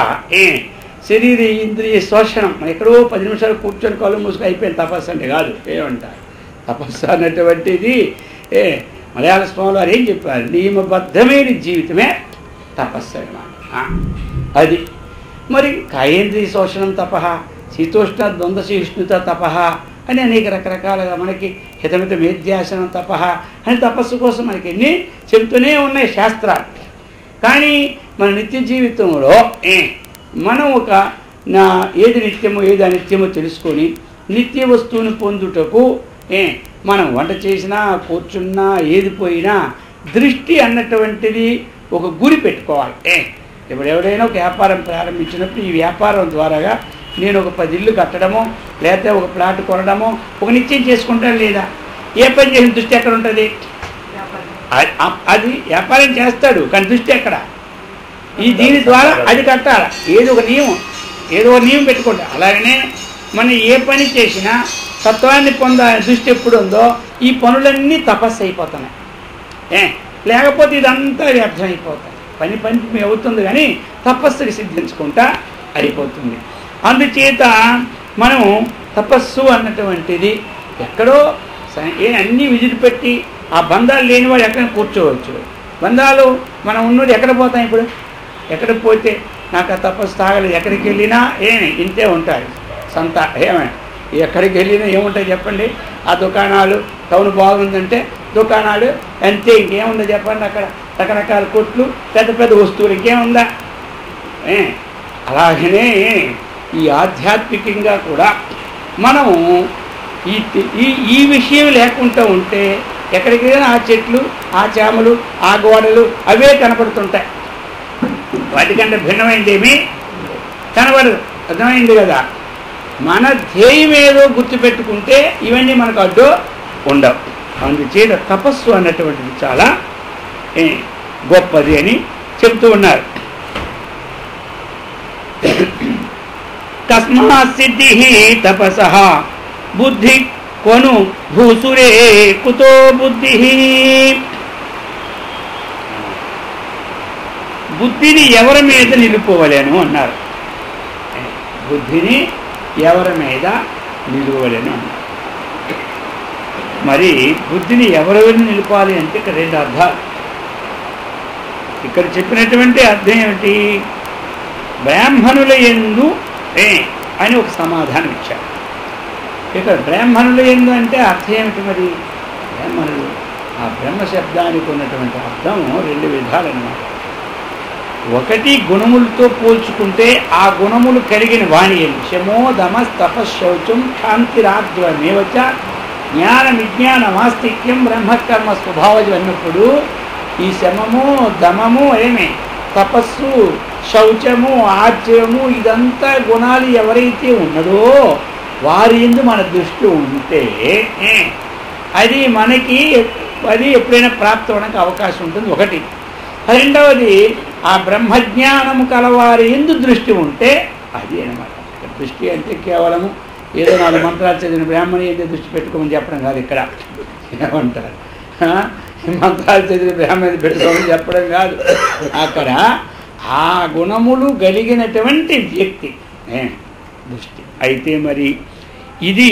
శరీర ఇంద్రియ శోషణం. మనం ఎక్కడో 10 నిమిషాలు కూర్చొని కళ్ళు మూసుకు అయిపోయింది తపస్సు అంటే కాదు. ఏమంటారు? తపస్సు అన్నటువంటిది మలయాళ స్వామిలో ఏం చెప్పారు? నియమబద్ధమైన జీవితమే తపస్సు అన్నమాట. అది మరి కాయేంద్రియ శోషణం తపః, శీతోష్ణ ద్వంద్వ సహిష్ణుత తపః అని అనేక రకరకాలుగా మనకి హితమిత మేధ్యాసనం తపః అని తపస్సు కోసం మనకి ఎన్ని చెబుతూనే ఉన్నాయి శాస్త్రాలు. కానీ మన నిత్య జీవితంలో మనం ఏది నిత్యమో ఏది అనిత్యమో తెలుసుకొని నిత్య వస్తువుని పొందుటకు మనం వంట చేసినా కూర్చున్నా ఏది పోయినా దృష్టి అన్నటువంటిది ఒక గురి పెట్టుకోవాలి. ఇప్పుడు ఎవరైనా ఒక వ్యాపారం ప్రారంభించినప్పుడు ఈ వ్యాపారం ద్వారాగా నేను ఒక 10 ఇళ్ళు కట్టడమో లేకపోతే ఒక ప్లాట్ కొనడమో ఒక నిశ్చయం చేసుకుంటాను. లేదా ఏ పని చేసిన దృష్టి ఎక్కడ ఉంటుంది? అది వ్యాపారం చేస్తాడు కానీ దృష్టి ఎక్కడ? దీని ద్వారా అది కట్టాలి. ఏదో ఒక నియమం పెట్టుకుంటా. అలాగనే మనం ఏ పని చేసినా తత్వాన్ని పొందాలని దృష్టి ఎప్పుడు ఉందో ఈ పనులన్నీ తపస్సు అయిపోతున్నాయి. లేకపోతే ఇదంతా వ్యర్థం అయిపోతాయి. పని అవుతుంది కానీ తపస్సుకి సిద్ధించుకుంటా అయిపోతుంది. అందుచేత మనం తపస్సు అన్నటువంటిది ఎక్కడో అన్నీ విదిలిపెట్టి ఆ బంధాలు లేనివాడు ఎక్కడ కూర్చోవచ్చు. బంధాలు మనం ఉన్నది ఎక్కడ పోతాం? ఇప్పుడు ఎక్కడ పోతే నాకు ఆ తపస్సు తాగలేదు. ఎక్కడికి వెళ్ళినా ఇంతే ఉంటారు సంత. ఎక్కడికి వెళ్ళినా ఏముంటాయి చెప్పండి? ఆ దుకాణాలు. టౌన్ బాగుందంటే దుకాణాలు అంతే. ఇంకేముందో చెప్పండి? అక్కడ రకరకాల కొట్లు, పెద్ద పెద్ద వస్తువులు. ఇంకేముందా? అలాగనే ఈ ఆధ్యాత్మికంగా కూడా మనము ఈ విషయం లేకుండా ఉంటే ఎక్కడికి వెళ్ళినా ఆ చెట్లు, ఆ చేమలు, ఆ గోడలు అవే కనపడుతుంటాయి. వాటికంటే భిన్నమైంది ఏమీ కనబడదు. అర్థమైంది కదా? మన ధ్యేయం ఏదో గుర్తుపెట్టుకుంటే ఇవన్నీ మనకు అడ్డు ఉండవు. అందుచేత తపస్సు అన్నటువంటిది చాలా గొప్పది అని చెప్తూ ఉన్నారు. తస్మాత్ సిద్ధి తపసః బుద్ధి కొను భూసురే కుతో బుద్ధి. బుద్ధిని ఎవరి మీద నిలుపుకోవలేను అన్నారు. బుద్ధిని ఎవరి మీద నిలువలేను అన్నారు. మరి బుద్ధిని ఎవరెవరిని నిలపాలి అంటే ఇక్కడ 2 అర్థాలు. ఇక్కడ చెప్పినటువంటి అర్థం ఏమిటి? బ్రాహ్మణుల యందు అని ఒక సమాధానం ఇచ్చారు. ఇక్కడ బ్రాహ్మణుల యందు అంటే అర్థం ఏమిటి? మరి బ్రాహ్మణులు ఆ బ్రహ్మ శబ్దానికి ఉన్నటువంటి అర్థం 2 విధాలన్నమాట. ఒకటి గుణములతో పోల్చుకుంటే ఆ గుణములు కలిగిన వాణి శమో దమస్ తపశౌచం శాంతిరాద్వమేవచ జ్ఞాన విజ్ఞాన మాస్తిక్యం బ్రహ్మకర్మ స్వభావజం అన్నప్పుడు ఈ శమము దమము తపస్సు శౌచము ఆర్జవము ఇదంతా గుణాలు ఎవరైతే ఉన్నదో వారి యందు మన దృష్టి ఉంటే అది మనకి ఎప్పుడైనా ప్రాప్తి అవడానికి అవకాశం ఉంటుంది. ఒకటి. రెండవది ఆ బ్రహ్మజ్ఞానము కలవారి యందు దృష్టి ఉంటే అది అన్నమాట. దృష్టి అంటే కేవలము ఏదో 4 మంత్రాలు చదివిన బ్రాహ్మణి యందు దృష్టి పెట్టుకోమని చెప్పడం కాదు. ఇక్కడ ఏమంటారు? మంత్రాలు చదివిన బ్రాహ్మణి పెట్టుకోమని చెప్పడం కాదు. అక్కడ ఆ గుణములు కలిగినటువంటి వ్యక్తి దృష్టి. అయితే మరి ఇది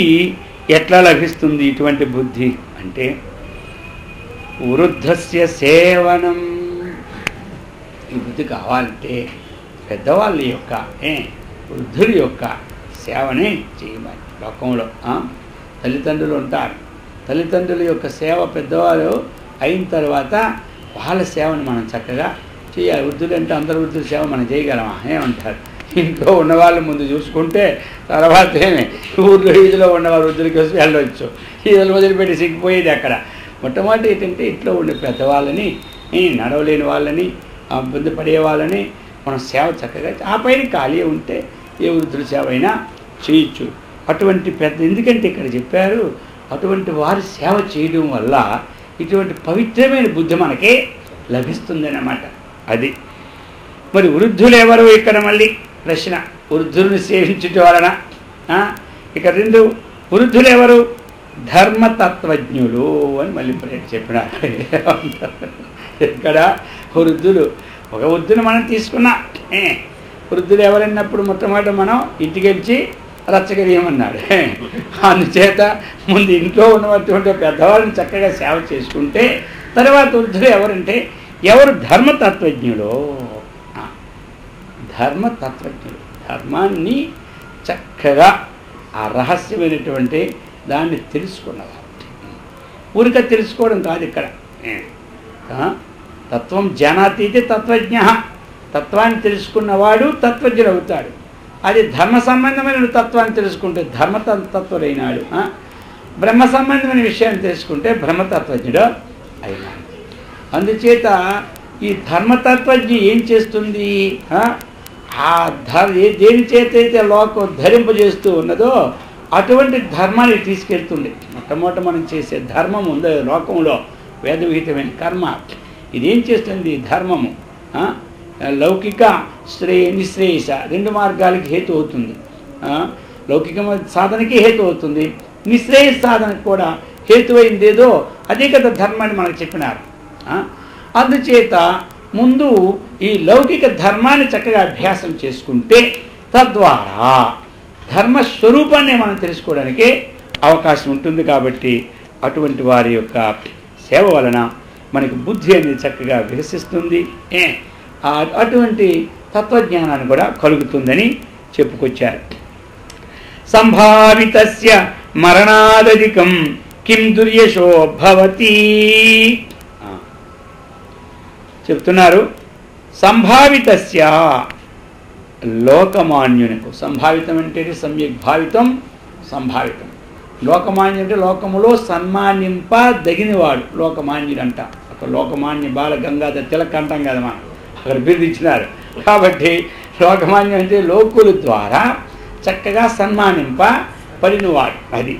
ఎట్లా లభిస్తుంది ఇటువంటి బుద్ధి అంటే వృద్ధస్య సేవనం. ఈ బుద్ధి కావాలంటే పెద్దవాళ్ళ యొక్క వృద్ధుల యొక్క సేవనే చేయమని. లోకంలో తల్లిదండ్రులు ఉంటారు, తల్లిదండ్రుల యొక్క సేవ పెద్దవాళ్ళు అయిన తర్వాత వాళ్ళ సేవను మనం చక్కగా చేయాలి. వృద్ధులు అంటే అందరు వృద్ధుల సేవ మనం చేయగలమా? ఏమంటారు? ఇంట్లో ఉన్నవాళ్ళు ముందు చూసుకుంటే తర్వాత ఊళ్ళో వీధిలో ఉన్నవాళ్ళు వృద్ధులకి వచ్చి వెళ్ళవచ్చు. ఈదలు వదిలిపెట్టి సిగ్గిపోయేది అక్కడ. మొట్టమొదటి ఏంటంటే ఇంట్లో ఉండే పెద్దవాళ్ళని, నడవలేని వాళ్ళని, ఇబ్బంది పడే వాళ్ళని మనం సేవ చక్కగా ఆ పైన ఖాళీ ఉంటే ఏ వృద్ధుల సేవ అయినా చేయొచ్చు. అటువంటి ఎందుకంటే ఇక్కడ చెప్పారు అటువంటి వారి సేవ చేయడం వల్ల ఇటువంటి పవిత్రమైన బుద్ధి మనకే లభిస్తుందన్నమాట. అది మరి వృద్ధులు ఎవరు? ఇక్కడ మళ్ళీ ప్రశ్న. వృద్ధులను సేవించటం వలన ఇక 2 వృద్ధులు ఎవరు? ధర్మతత్వజ్ఞులు అని మళ్ళీ చెప్పినారు. ఇక్కడ వృద్ధులు, ఒక వృద్ధుని మనం తీసుకున్నా. వృద్ధులు ఎవరన్నప్పుడు మొట్టమొదట మనం ఇంటికి వచ్చి రచ్చగలియమన్నాడు. అందుచేత ముందు ఇంట్లో ఉన్నటువంటి పెద్దవాళ్ళని చక్కగా సేవ చేసుకుంటే తర్వాత వృద్ధులు ఎవరంటే ఎవరు? ధర్మతత్వజ్ఞులు. ధర్మతత్వజ్ఞులు ధర్మాన్ని చక్కగా ఆ రహస్యమైనటువంటి దాన్ని తెలుసుకున్నవారు. ఊరిక తెలుసుకోవడం కాదు ఇక్కడ. తత్వం జానాతీతే తత్వజ్ఞ. తత్వాన్ని తెలుసుకున్నవాడు తత్వజ్ఞుడు అవుతాడు. అది ధర్మ సంబంధమైన తత్వాన్ని తెలుసుకుంటే ధర్మతత్వరైనాడు. బ్రహ్మ సంబంధమైన విషయాన్ని తెలుసుకుంటే బ్రహ్మతత్వజ్ఞుడు అయినాడు. అందుచేత ఈ ధర్మతత్వజ్ఞ ఏం చేస్తుంది? దేని చేత అయితే లోకం ధరింపజేస్తూ ఉన్నదో అటువంటి ధర్మాన్ని తీసుకెళ్తుంది. మొట్టమొదట మనం చేసే ధర్మం ఉందో లోకంలో వేదవిహితమైన కర్మ, ఇదేం చేస్తుంది? ధర్మము లౌకిక నిశ్రేయస 2 మార్గాలకి హేతు అవుతుంది. లౌకిక సాధనకి హేతు అవుతుంది, నిశ్రేయస్ సాధనకు కూడా హేతువైంది ఏదో అదే కదా ధర్మాన్ని మనకు చెప్పినారు. అందుచేత ముందు ఈ లౌకిక ధర్మాన్ని చక్కగా అభ్యాసం చేసుకుంటే తద్వారా ధర్మస్వరూపాన్ని మనం తెలుసుకోవడానికి అవకాశం ఉంటుంది. కాబట్టి అటువంటి వారి యొక్క సేవ వలన మనకి బుద్ధి అనేది చక్కగా వికసిస్తుంది. అటువంటి తత్వజ్ఞానాన్ని కూడా కలుగుతుందని చెప్పుకొచ్చారు. సంభావితస్య మరణాదధికం కిం దుర్యశో భవతి చెప్తున్నారు. సంభావితస్య లోకమాన్యునకు. సంభావితం అంటే సమ్యక్ భావితం, సంభావితం. లోకమాన్యం అంటే లోకములో సన్మానింపదగినవాడు లోకమాన్యుడంట. ఒక లోకమాన్య బాల గంగాధర తిలక్ అంటాం కదా మనం, అక్కడ బిరుదిచ్చినారు. కాబట్టి లోకమాన్యం అంటే లోకుల ద్వారా చక్కగా సన్మానింపబడినవాడు. అది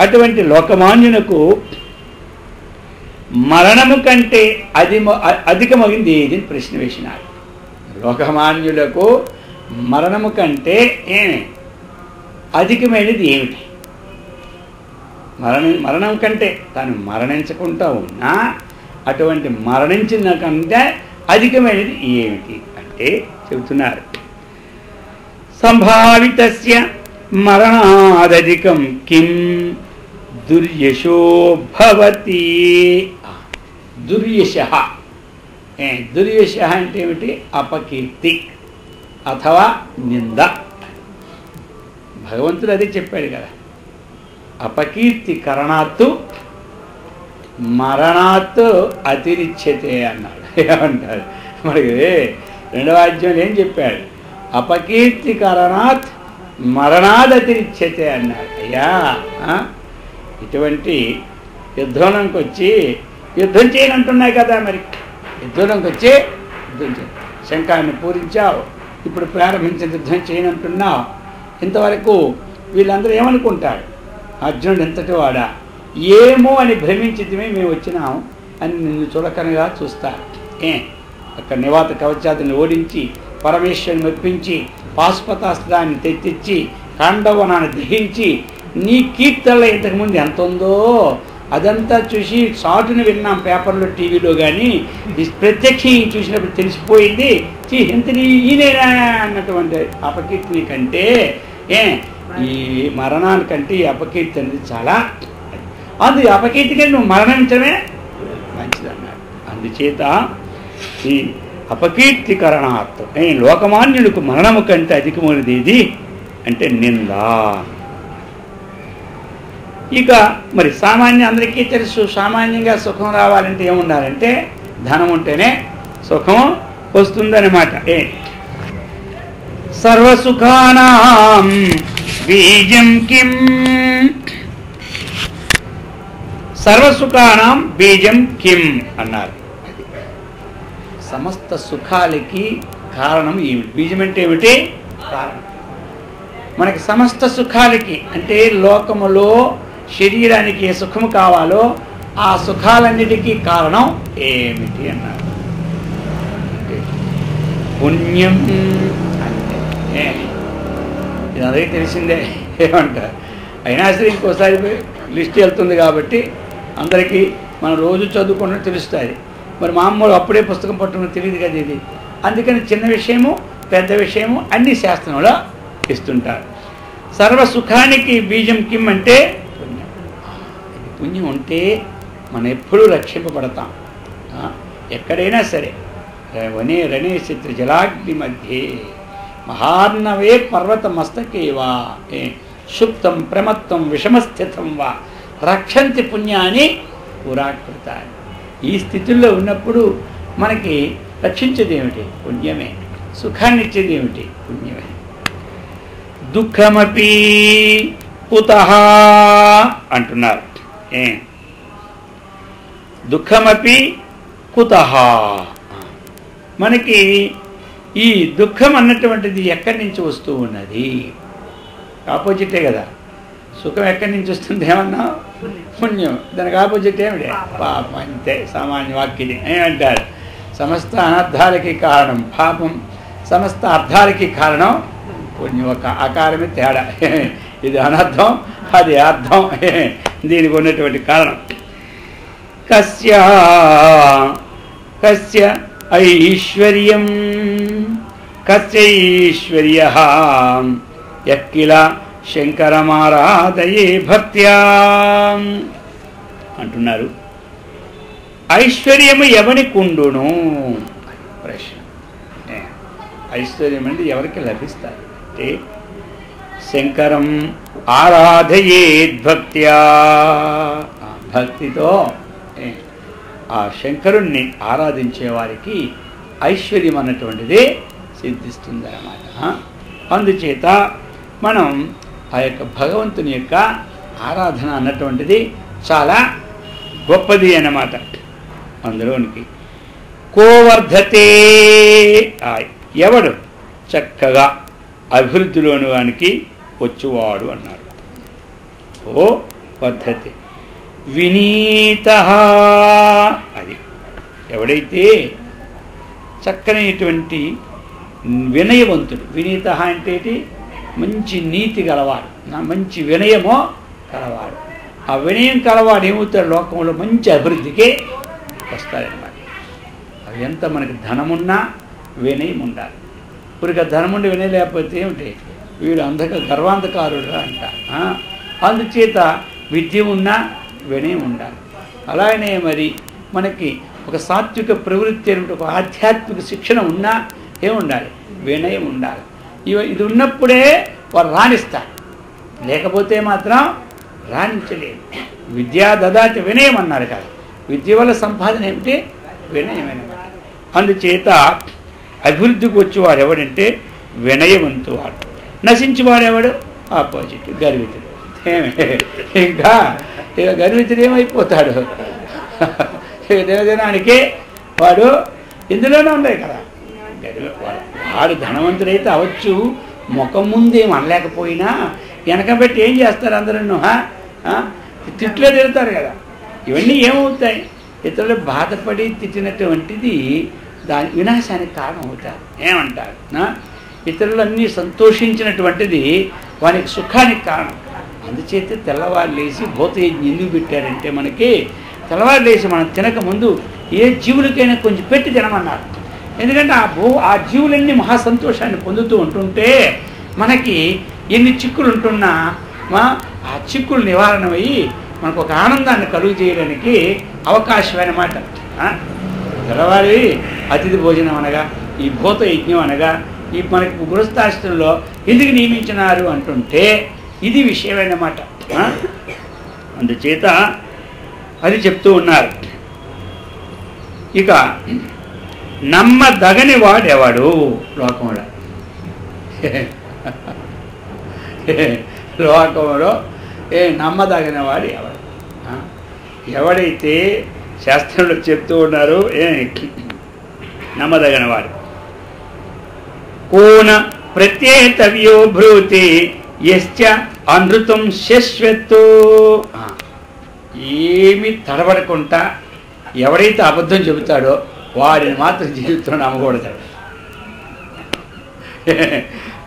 అటువంటి లోకమాన్యునకు మరణము కంటే అధికమైంది ఏది అని ప్రశ్న వేసినారు. లోకమాన్యులకు మరణము కంటే అధికమైనది ఏమిటి? మరణం కంటే తాను మరణించకుండా ఉన్నా అటువంటి మరణించిన కంటే అధికమైనది ఏమిటి అంటే చెబుతున్నారు. సంభావితస్య మరణాదధికం కిం దుర్యశో భవతి. దుర్యశ దుర్యశ అంటే ఏమిటి? అపకీర్తి అథవా నింద. భగవంతుడు అదే చెప్పాడు కదా, అపకీర్తి కరణాత్తు మరణాత్తు అతిరిచ్యతే అన్నాడు. ఏమంటారు మనకి 2వ అధ్యాయంలో ఏం చెప్పాడు? అపకీర్తి కరణాత్ మరణాదతిరిచ్యతే అన్నాడు. అయ్యా ఇటువంటి యుద్ధంలోకి వచ్చి యుద్ధం చేయనంటున్నాయి కదా, మరి యుద్ధంలోకి వచ్చి యుద్ధం చేయ శంఖాన్ని పూరించావు, ఇప్పుడు ప్రారంభించిన యుద్ధం చేయనంటున్నావు. ఇంతవరకు వీళ్ళందరూ ఏమనుకుంటారు? అర్జునుడు ఎంతటి వాడా, ఏమో అని భ్రమించితమే మేము వచ్చినాం అని నిన్ను చులకనగా చూస్తారు. అక్కడ నివాత కవచాదుని ఓడించి పరమేశ్వరుని మెప్పించి పాశుపతాస్త్రాన్ని తెచ్చి కాండవనాన్ని దహించి నీ కీర్తనలో ఇంతకుముందు ఎంత ఉందో అదంతా చూసి చాటును విన్నాం పేపర్లో టీవీలో, కానీ ప్రత్యక్షం చూసినప్పుడు తెలిసిపోయింది ఇంతని ఈయనేనా అన్నటువంటి అపకీర్తిని కంటే ఈ మరణానికంటే ఈ అపకీర్తి అనేది చాలా అందు అపకీర్తి కంటే నువ్వు మరణించడమే మంచిదన్నాడు. అందుచేత ఈ అపకీర్తికరణార్థం లోకమాన్యులకు మరణము కంటే అధికమైనది ఏది అంటే నిందా. ఇక మరి సామాన్య అందరికీ తెలుసు, సామాన్యంగా సుఖం రావాలంటే ఏముండాలంటే ధనం ఉంటేనే సుఖం వస్తుందన్నమాట. సర్వసుఖానాం బీజం కిం, సర్వసుఖానాం బీజం కిం అన్నారు. సమస్త సుఖాలకి కారణం ఏమిటి? బీజం అంటే ఏమిటి? కారణం. మనకి సమస్త సుఖాలకి అంటే లోకములో శరీరానికి ఏ సుఖము కావాలో ఆ సుఖాలన్నిటికీ కారణం ఏమిటి అన్నారు. పుణ్యం అంటే ఇది అందరికీ తెలిసిందే, ఏమంటారు. అయినా సరే ఇంకోసారి లిస్ట్ వెళ్తుంది కాబట్టి అందరికీ మనం రోజు చదువుకున్న తెలుస్తుంది. మరి మామూలు అప్పుడే పుస్తకం పట్టుకుని తెలియదు కదా ఇది. అందుకని చిన్న విషయము పెద్ద విషయము అన్ని శాస్త్రంలో ఇస్తుంటారు. సర్వసుఖానికి బీజం కిమ్ అంటే పుణ్యం. పుణ్యం ఉంటే మనం ఎప్పుడూ రక్షింపబడతాం. ఎక్కడైనా సరే వనే రణే చిత్ర జలాగ్ని మధ్యే మహార్ణవే పర్వత మస్తకేవా సుప్తం ప్రమత్తం విషమస్థితం వా రక్షంతి పుణ్యాన్ని పురాకృతాన్ని. ఈ స్థితుల్లో ఉన్నప్పుడు మనకి రక్షించేది ఏమిటి? పుణ్యమే. సుఖాన్ని ఇచ్చేది ఏమిటి? పుణ్యమే. దుఃఖమపి కుతః అంటున్నారు. దుఃఖమపి కుతః, మనకి ఈ దుఃఖం అన్నటువంటిది ఎక్కడి నుంచి వస్తూ ఉన్నది? ఆపోజిటే కదా. సుఖం ఎక్కడి నుంచి వస్తుంది ఏమన్నా? పుణ్యం. దానికి ఆపోజిట్ ఏమిటి? పాపం. అంతే సామాన్య వాక్యది. ఏమంటారు? సమస్త అనర్థాలకి కారణం పాపం, సమస్త అర్థాలకి కారణం పుణ్యం. ఒక ఆకారమే తేడా. ఇది అనర్థం, అది అర్థం. దీనికి ఉన్నటువంటి కారణం కస్య కస్య ఐశ్వర్యం కస్యైశ్వర్యః యక్కిల శంకరమారాధయే భక్త్యా అంటున్నారు. ఐశ్వర్యము ఎవరికి ఉండును? ప్రశ్న. ఐశ్వర్యం అంటే ఎవరికి లభిస్తారు అంటే శంకరం ఆరాధయేద్భక్త్యా, భక్తితో ఆ శంకరుణ్ణి ఆరాధించే వారికి ఐశ్వర్యం అన్నటువంటిది సిద్ధిస్తుందన్నమాట. అందుచేత మనం ఆ యొక్క భగవంతుని యొక్క ఆరాధన అన్నటువంటిది చాలా గొప్పది అన్నమాట. అందులోనికి కోవర్ధతే, ఎవడు చక్కగా అభివృద్ధిలోని వానికి వచ్చువాడు అన్నారు. ఓ వర్ధతే వినీత, అది ఎవడైతే చక్కనైనటువంటి వినయవంతుడు. వినీత అంటే మంచి నీతి గలవాడు, మంచి వినయమో కలవాడు. ఆ వినయం కలవాడు ఏమవుతాడు? లోకంలో మంచి అభివృద్ధికి వస్తాడనమాట. అవి ఎంత మనకి ధనమున్నా వినయం ఉండాలి. ఇప్పుడు ధనముండి వినయం లేకపోతే ఏమిటి? వీడు గర్వాంధకారుడు అంట. అందుచేత విద్య ఉన్నా వినయం ఉండాలి. అలాగనే మరి మనకి ఒక సాత్విక ప్రవృత్తి ఏమిటి, ఒక ఆధ్యాత్మిక శిక్షణ ఉన్నా ఏముండాలి? వినయం ఉండాలి. ఇది ఉన్నప్పుడే వారు రాణిస్తారు, లేకపోతే మాత్రం రాణించలేదు. విద్యా దదాతి వినయం అన్నారు కదా. విద్య వల్ల సంపాదన ఏమిటి? వినయమైనమాట. అందుచేత అభివృద్ధికి వచ్చేవాడు ఎవడంటే వినయవంతువాడు. నశించేవాడెవడు? ఆపోజిట్, గర్వితుడు. ఇంకా ఇక గర్వితుడు ఏమైపోతాడు? దినదినానికి వాడు ఇందులోనే ఉన్నాయి కదా. వాడు ధనవంతుడైతే అవచ్చు, ముఖం ముందేం అనలేకపోయినా వెనకబెట్టి ఏం చేస్తారు అందరూ? తిట్లో తిడతారు కదా. ఇవన్నీ ఏమవుతాయి? ఇతరులు బాధపడి తిట్టినటువంటిది దాని వినాశానికి కారణం అవుతారు. ఏమంటారు? ఇతరులన్నీ సంతోషించినటువంటిది వానికి సుఖానికి కారణం. అందుచేత తెల్లవారు లేచి భూతయజ్ఞం ఎందుకు పెట్టారంటే మనకి తెల్లవారు లేచి మనం తినకముందు ఏ జీవులకైనా కొంచెం పెట్టి తినమన్నారు. ఎందుకంటే ఆ జీవులన్నీ మహాసంతోషాన్ని పొందుతూ ఉంటుంటే మనకి ఎన్ని చిక్కులు ఉంటున్నా ఆ చిక్కులు నివారణమయ్యి మనకు ఒక ఆనందాన్ని కలుగు చేయడానికి అవకాశం అన్నమాట. తెల్లవారి అతిథి భోజనం అనగా ఈ భూత యజ్ఞం అనగా ఈ మనకి గృహస్థాశ్రమంలో ఎందుకు నియమించినారు అంటుంటే ఇది విషయమన్నమాట. అందుచేత అది చెప్తూ ఉన్నారు. ఇక నమ్మదగని వాడెవడు లోకంలో లోకంలో నమ్మదగిన వాడు ఎవడు? ఎవడైతే శాస్త్రంలో చెప్తూ ఉన్నారు నమ్మదగిన వాడు. కోన ప్రత్యేతవ్యో భ్రూతి యశ్చ అనృతం శశ్వత్తు. ఏమి తడబడకుండా ఎవడైతే అబద్ధం చెబుతాడో వాడిని మాత్రం జీవితంలో నమ్మకూడదు.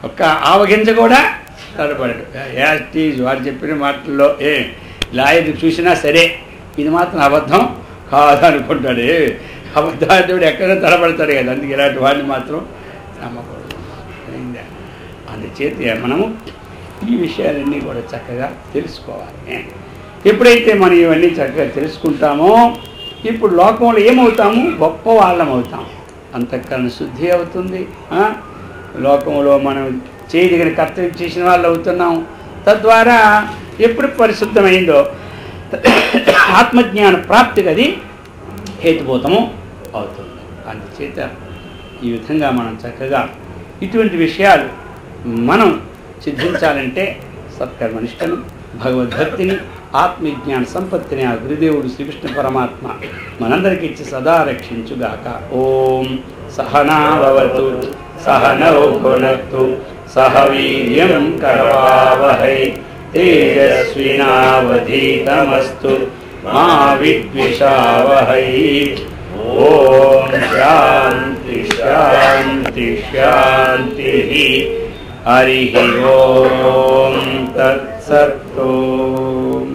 ఒక్క ఆవగింజ కూడా తడబడడు. యాస్టీజ్ వాడు చెప్పిన మాటల్లో లాయర్ చూసినా సరే ఇది మాత్రం అబద్ధం కాదనుకుంటాడు. అబద్ధార్థుడు ఎక్కడో తడబడతాడు కదా, అందుకే ఇలాంటి వాడిని మాత్రం నమ్మకూడదు. అందుచేత మనము ఈ విషయాలన్నీ కూడా చక్కగా తెలుసుకోవాలి. ఎప్పుడైతే మనం ఇవన్నీ చక్కగా తెలుసుకుంటామో ఇప్పుడు లోకంలో ఏమవుతాము? గొప్ప వాళ్ళం అవుతాం. అంతఃకరణ శుద్ధి అవుతుంది. లోకంలో మనం చేయదగిన కర్తవ్యం చేసిన వాళ్ళు అవుతున్నాం. తద్వారా ఎప్పుడు పరిశుద్ధమైందో ఆత్మజ్ఞాన ప్రాప్తికి అది హేతుభూతము అవుతుంది. అందుచేత ఈ విధంగా మనం చక్కగా ఇటువంటి విషయాలు మనం సిద్ధించాలంటే సత్కర్మనిష్టను, భగవద్భక్తిని, ఆత్మవిజ్ఞాన సంపత్తిని ఆ గురుదేవుడు శ్రీకృష్ణ పరమాత్మ మనందరికీ ఇచ్చి సదా రక్షించుగాక. ఓం సహనావతు సహనౌ భునక్తు సహ వీర్యం కరవావహై తేజస్వినావధీతమస్తు మా విద్విషావహై. ఓం శాంతి శాంతి శాంతి. హరి ఓం తత్సత్. ఓం